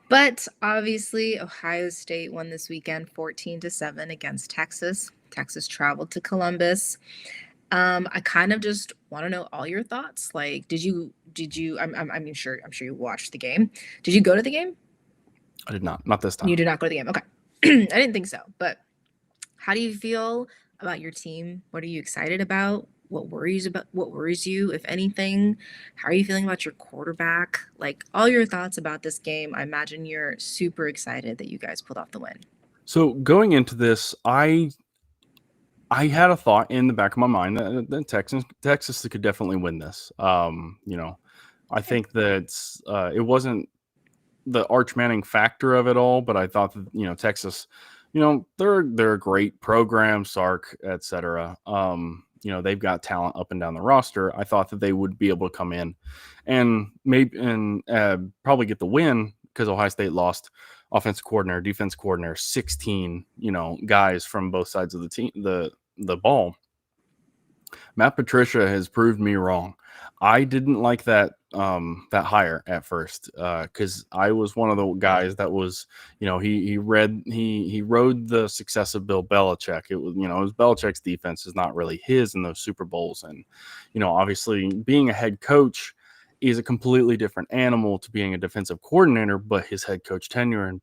But obviously, Ohio State won this weekend 14-7 against Texas. Texas traveled to Columbus. I kind of just want to know all your thoughts. Like, I'm sure you watched the game. Did you go to the game? I did not this time. You did not go to the game. Okay. I didn't think so. But how do you feel about your team? What are you excited about? What worries you, if anything? How are you feeling about your quarterback? Like all your thoughts about this game. I imagine you're super excited that you guys pulled off the win. So going into this, I had a thought in the back of my mind that Texas could definitely win this. I think that it wasn't the Arch Manning factor of it all, but I thought that Texas, they're a great program, Sark, etc. They've got talent up and down the roster. I thought that they would be able to come in and probably get the win because Ohio State lost offensive coordinator, defense coordinator, 16 guys from both sides of the team, the ball. Matt Patricia has proved me wrong. I didn't like that hire at first because I was one of the guys that was, he rode the success of Bill Belichick. It was, it was Belichick's defense is not really his in those Super Bowls, and obviously being a head coach is a completely different animal to being a defensive coordinator. But his head coach tenure in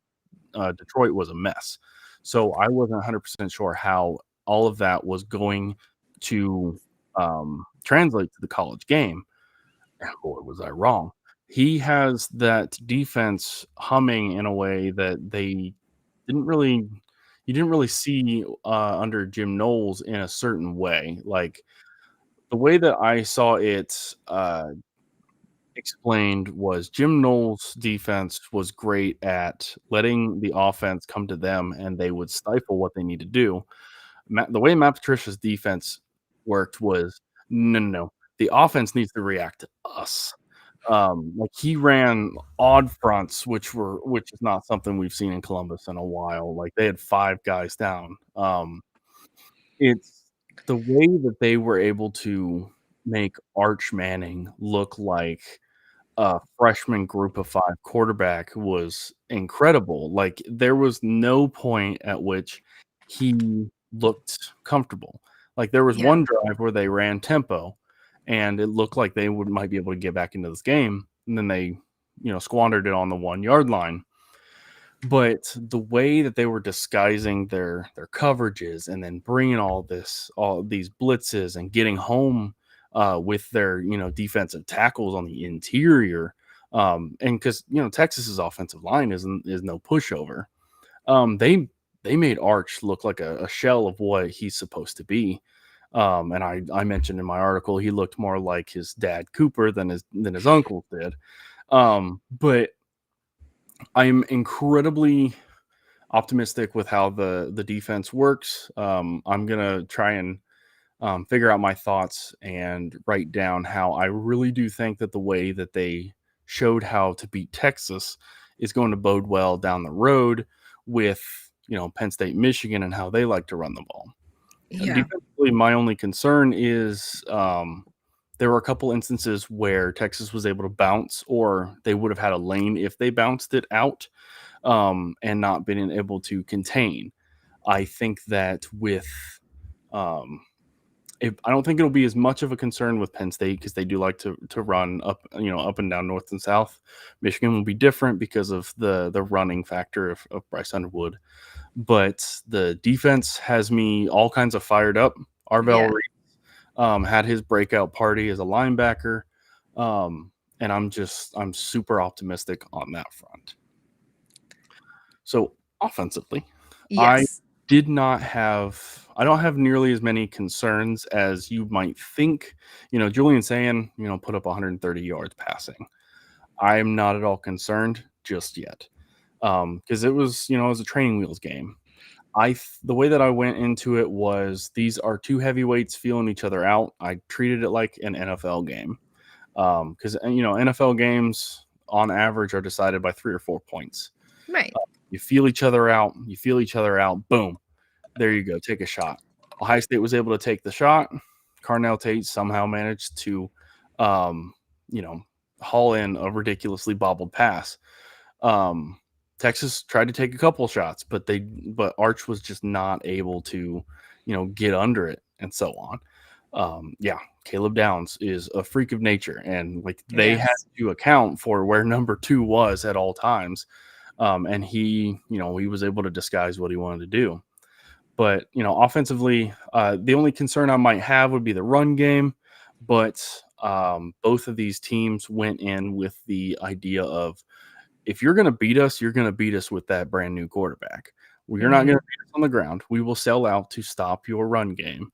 Detroit was a mess, so I wasn't 100% sure how all of that was going to translate to the college game. And boy, was I wrong. He has that defense humming in a way that didn't really you didn't really see under Jim Knowles in a certain way. Like the way that I saw it explained was Jim Knowles' defense was great at letting the offense come to them, and they would stifle what they need to do. The way Matt Patricia's defense worked was no. The offense needs to react to us. Like he ran odd fronts, which is not something we've seen in Columbus in a while. Like they had 5 guys down. It's the way that they were able to make Arch Manning look like a freshman group of 5 quarterback was incredible. Like there was no point at which he looked comfortable. Like there was Yeah. one drive where they ran tempo and it looked like they might be able to get back into this game, and then they squandered it on the 1-yard line. But the way that they were disguising their coverages and then bringing all these blitzes and getting home with their defensive tackles on the interior, and because Texas's offensive line is no pushover, they made Arch look like a shell of what he's supposed to be. And I mentioned in my article he looked more like his dad Cooper than his uncle did. But I'm incredibly optimistic with how the defense works. I'm gonna try and figure out my thoughts and write down how I really do think that the way that they showed how to beat Texas is going to bode well down the road with Penn State, Michigan, and how they like to run the ball. Yeah. Defensively, my only concern is there were a couple instances where Texas was able to bounce, or they would have had a lane if they bounced it out and not been able to contain. I think that with I don't think it'll be as much of a concern with Penn State because they do like to run up, up and down north and south. Michigan will be different because of the running factor of Bryce Underwood, but the defense has me all kinds of fired up. Arvell Yeah. Reed had his breakout party as a linebacker, and I'm super optimistic on that front. So offensively, I Yes. I don't have nearly as many concerns as you might think. Julian Sayin, put up 130 yards passing. I'm not at all concerned just yet. Because it was a training wheels game. The way that I went into it was these are two heavyweights feeling each other out. I treated it like an NFL game. Because NFL games on average are decided by 3 or 4 points. Right. You feel each other out. You feel each other out. Boom. There you go. Take a shot. Ohio State was able to take the shot. Carnell Tate somehow managed to, um, you know, haul in a ridiculously bobbled pass. Texas tried to take a couple shots, but Arch was just not able to, get under it and so on. Yeah, Caleb Downs is a freak of nature, and like they had Yes. to account for where number 2 was at all times. And he was able to disguise what he wanted to do. But offensively, the only concern I might have would be the run game. But both of these teams went in with the idea of if you're going to beat us, you're going to beat us with that brand new quarterback. Well, you're not going Hmm. to beat us on the ground. We will sell out to stop your run game.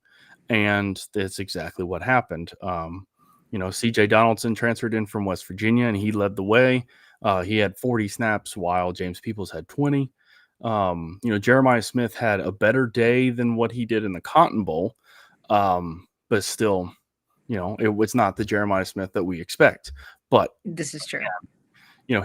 And that's exactly what happened. CJ Donaldson transferred in from West Virginia and he led the way. He had 40 snaps while James Peoples had 20. Jeremiah Smith had a better day than what he did in the Cotton Bowl. But still, it's not the Jeremiah Smith that we expect. But This is true.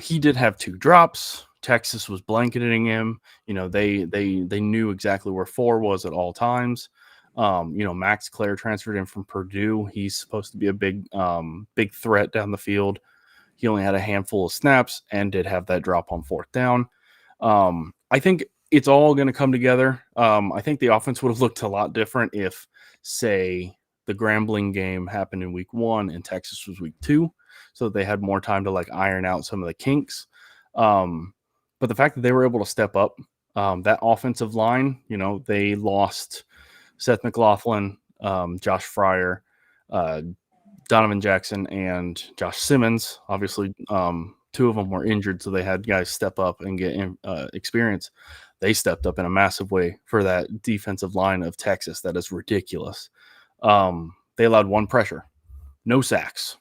he did have 2 drops. Texas was blanketing him. They knew exactly where 4 was at all times. Max Clare transferred in from Purdue. He's supposed to be a big threat down the field. He only had a handful of snaps and did have that drop on 4th down. I think it's all going to come together. I think the offense would have looked a lot different if, say, the Grambling game happened in week 1 and Texas was week 2, so that they had more time to like iron out some of the kinks. But the fact that they were able to step up, that offensive line, they lost Seth McLaughlin, Josh Fryer, Donovan Jackson, and Josh Simmons. Obviously, 2 of them were injured, so they had guys step up and get experience. They stepped up in a massive way for that defensive line of Texas. That is ridiculous. They allowed 1 pressure, no sacks.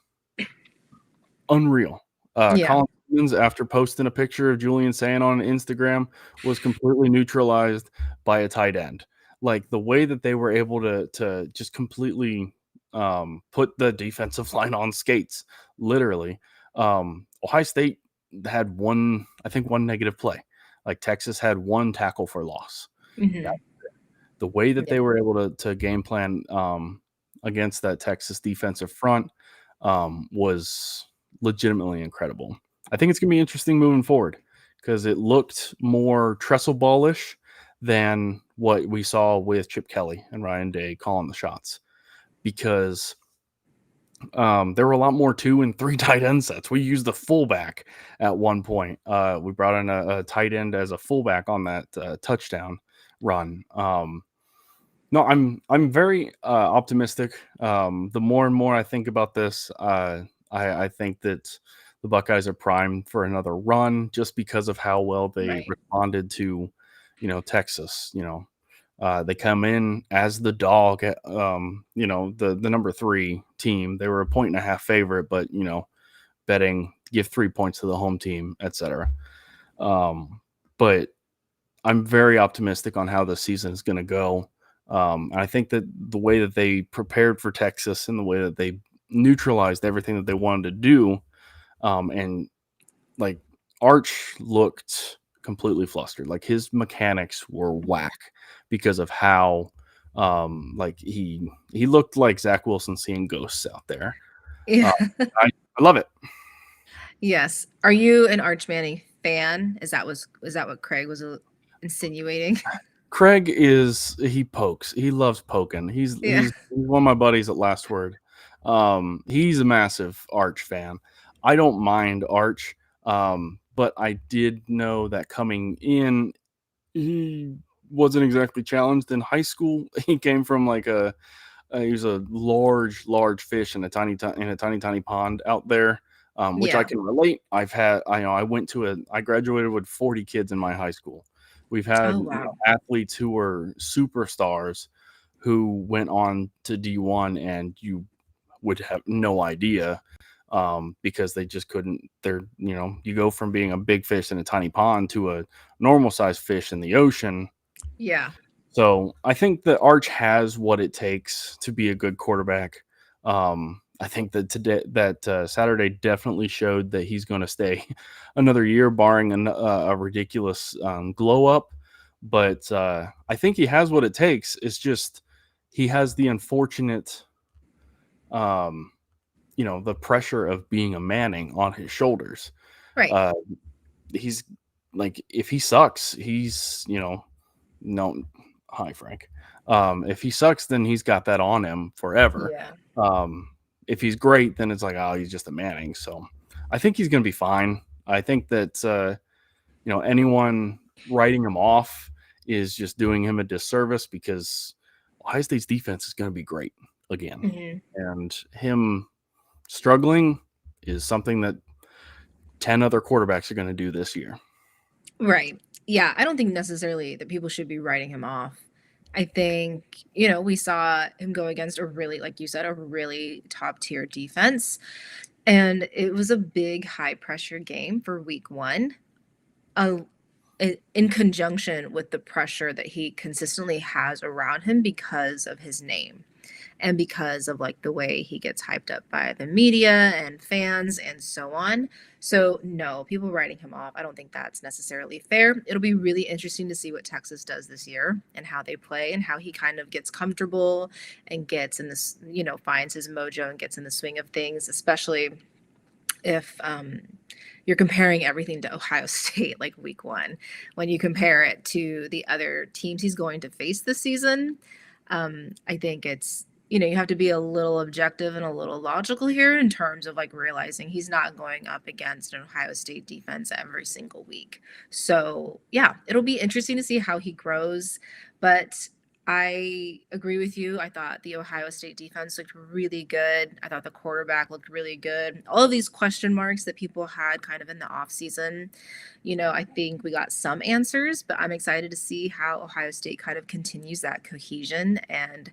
Unreal. Yeah. Colin Simmons, after posting a picture of Julian Sayin on Instagram, was completely neutralized by a tight end. Like the way that they were able to just completely put the defensive line on skates, literally. Ohio State had one negative play. Like Texas had 1 tackle for loss. Hmm. The way that Yeah. they were able to game plan against that Texas defensive front was legitimately incredible. I think it's going to be interesting moving forward because it looked more trestle ballish than what we saw with Chip Kelly and Ryan Day calling the shots because there were a lot more 2 and 3 tight end sets. We used the fullback at one point. We brought in a tight end as a fullback on that touchdown run. No, I'm very optimistic. The more and more I think about this, I think that the Buckeyes are primed for another run just because of how well they Right. responded to, Texas. They come in as the dog at, the number 3 team. They were a 1.5 favorite, but betting give 3 points to the home team, etc. But I'm very optimistic on how the season is going to go. And I think that the way that they prepared for Texas and the way that they neutralized everything that they wanted to do, and like Arch looked completely flustered. Like his mechanics were whack because of how, like he looked like Zach Wilson seeing ghosts out there. Yeah. Uh, I love it. Yes. Are you an Arch Manning fan? Is that what Craig was insinuating? Craig he pokes. He loves poking. Yeah. He's one of my buddies at Last Word. He's a massive Arch fan. I don't mind Arch, but I did know that coming in, he wasn't exactly challenged in high school. He came from like he was a large fish in a tiny pond out there, which I Yeah. can relate. I graduated with 40 kids in my high school. We've had Oh, wow. athletes who were superstars who went on to D1, and you would have no idea because they just couldn't. You go from being a big fish in a tiny pond to a normal sized fish in the ocean. Yeah. So I think that Arch has what it takes to be a good quarterback. I think that Saturday definitely showed that he's going to stay another year, barring a ridiculous glow up. But I think he has what it takes. It's just he has the unfortunate, um, the pressure of being a Manning on his shoulders. Right. Uh, he's like, if he sucks, no, hi Frank. If he sucks, then he's got that on him forever. Yeah. Um, if he's great, then it's like, oh, he's just a Manning. So I think he's going to be fine. I think that anyone writing him off is just doing him a disservice, because Ohio State's defense is going to be great again, Mhm. and him struggling is something that 10 other quarterbacks are going to do this year. Right. Yeah, I don't think necessarily that people should be writing him off. I think, we saw him go against a really, like you said, a really top tier defense. And it was a big high pressure game for week one. Uh, in conjunction with the pressure that he consistently has around him because of his name and because of like the way he gets hyped up by the media and fans and so on. So no, people writing him off, I don't think that's necessarily fair. It'll be really interesting to see what Texas does this year and how they play and how he kind of gets comfortable and gets in this, finds his mojo and gets in the swing of things, especially if you're comparing everything to Ohio State like week one. When you compare it to the other teams he's going to face this season, I think it's, you have to be a little objective and a little logical here in terms of like realizing he's not going up against an Ohio State defense every single week. So, yeah, it'll be interesting to see how he grows. But I agree with you. I thought the Ohio State defense looked really good. I thought the quarterback looked really good. All of these question marks that people had kind of in the offseason, I think we got some answers, but I'm excited to see how Ohio State kind of continues that cohesion and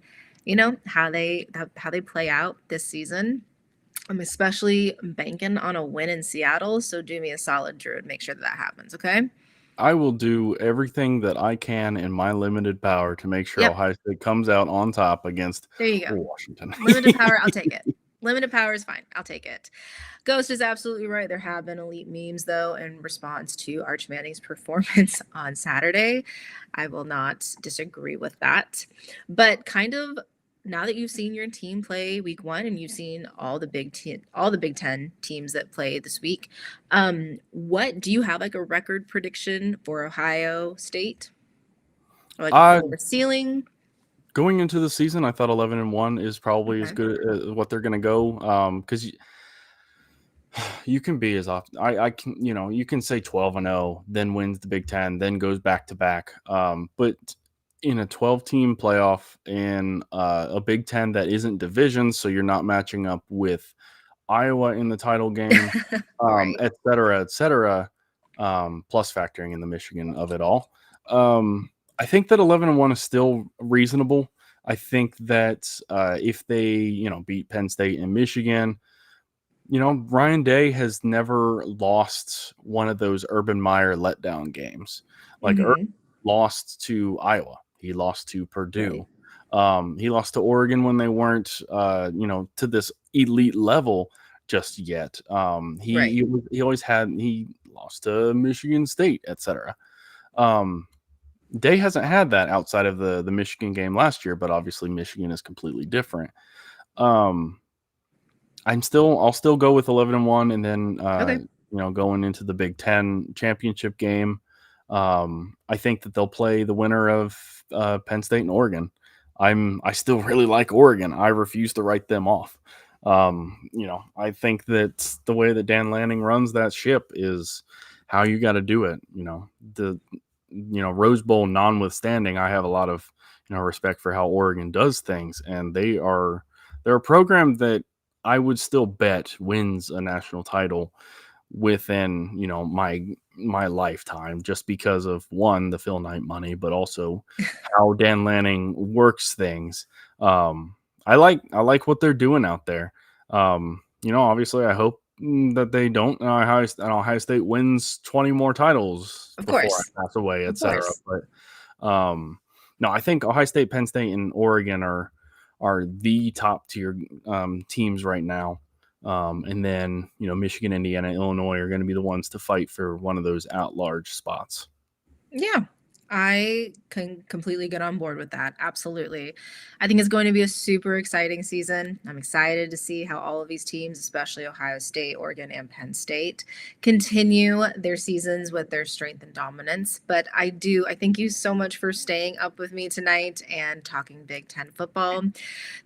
how they play out this season. I'm especially banking on a win in Seattle, so do me a solid, Drew, and make sure that happens, okay? I will do everything that I can in my limited power to make sure Yep, Ohio State comes out on top against there you go. Washington. Limited power, I'll take it. Limited power is fine. I'll take it. Ghost is absolutely right. There have been elite memes, though, in response to Arch Manning's performance on Saturday. I will not disagree with that. But kind of now that you've seen your team play week one and you've seen all the Big Ten teams that play this week, what do you have like a record prediction for Ohio State? Or like a uh, floor ceiling? Going into the season, I thought 11-1 is probably as Okay. good as what they're going to go. Because you can be as often. I can, you can say 12-0, then wins the Big Ten, then goes back to back. But in a 12-team playoff in a Big Ten that isn't division, so you're not matching up with Iowa in the title game, Right. et cetera, plus factoring in the Michigan of it all. I think that 11-1 is still reasonable. I think that if they, beat Penn State and Michigan, Ryan Day has never lost one of those Urban Meyer letdown games. Like Hmm. lost to Iowa, he lost to Right. Purdue, he lost to Oregon when they weren't, to this elite level just yet. Right. He always he lost to Michigan State, etc. Um, Day hasn't had that outside of the Michigan game last year, but obviously Michigan is completely different. Um, I'll still go with 11-1, and then Okay. going into the Big Ten championship game, I think that they'll play the winner of Penn State and Oregon. I still really like Oregon. I refuse to write them off. I think that the way that Dan Lanning runs that ship is how you got to do it. The Rose Bowl notwithstanding, I have a lot of respect for how Oregon does things, and they're a program that I would still bet wins a national title within my lifetime, just because of one, the Phil Knight money, but also how Dan Lanning works things. I like what they're doing out there. Obviously I hope that they don't Ohio State wins 20 more titles Of before course. I pass away, Of etc. course. But no, I think Ohio State, Penn State, and Oregon are the top tier teams right now. And then, Michigan, Indiana, Illinois are going to be the ones to fight for one of those at-large spots. Yeah, I can completely get on board with that. Absolutely. I think it's going to be a super exciting season. I'm excited to see how all of these teams, especially Ohio State, Oregon, and Penn State, continue their seasons with their strength and dominance. But I thank you so much for staying up with me tonight and talking Big Ten football.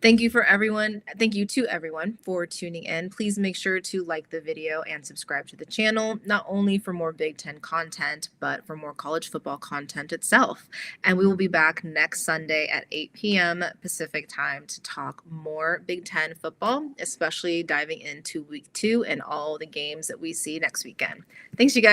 Thank you for everyone. Thank you to everyone for tuning in. Please make sure to like the video and subscribe to the channel, not only for more Big Ten content, but for more college football content itself. And we will be back next Sunday at 8 p.m. Pacific time to talk more Big Ten football, especially diving into week 2 and all the games that we see next weekend. Thanks, you guys.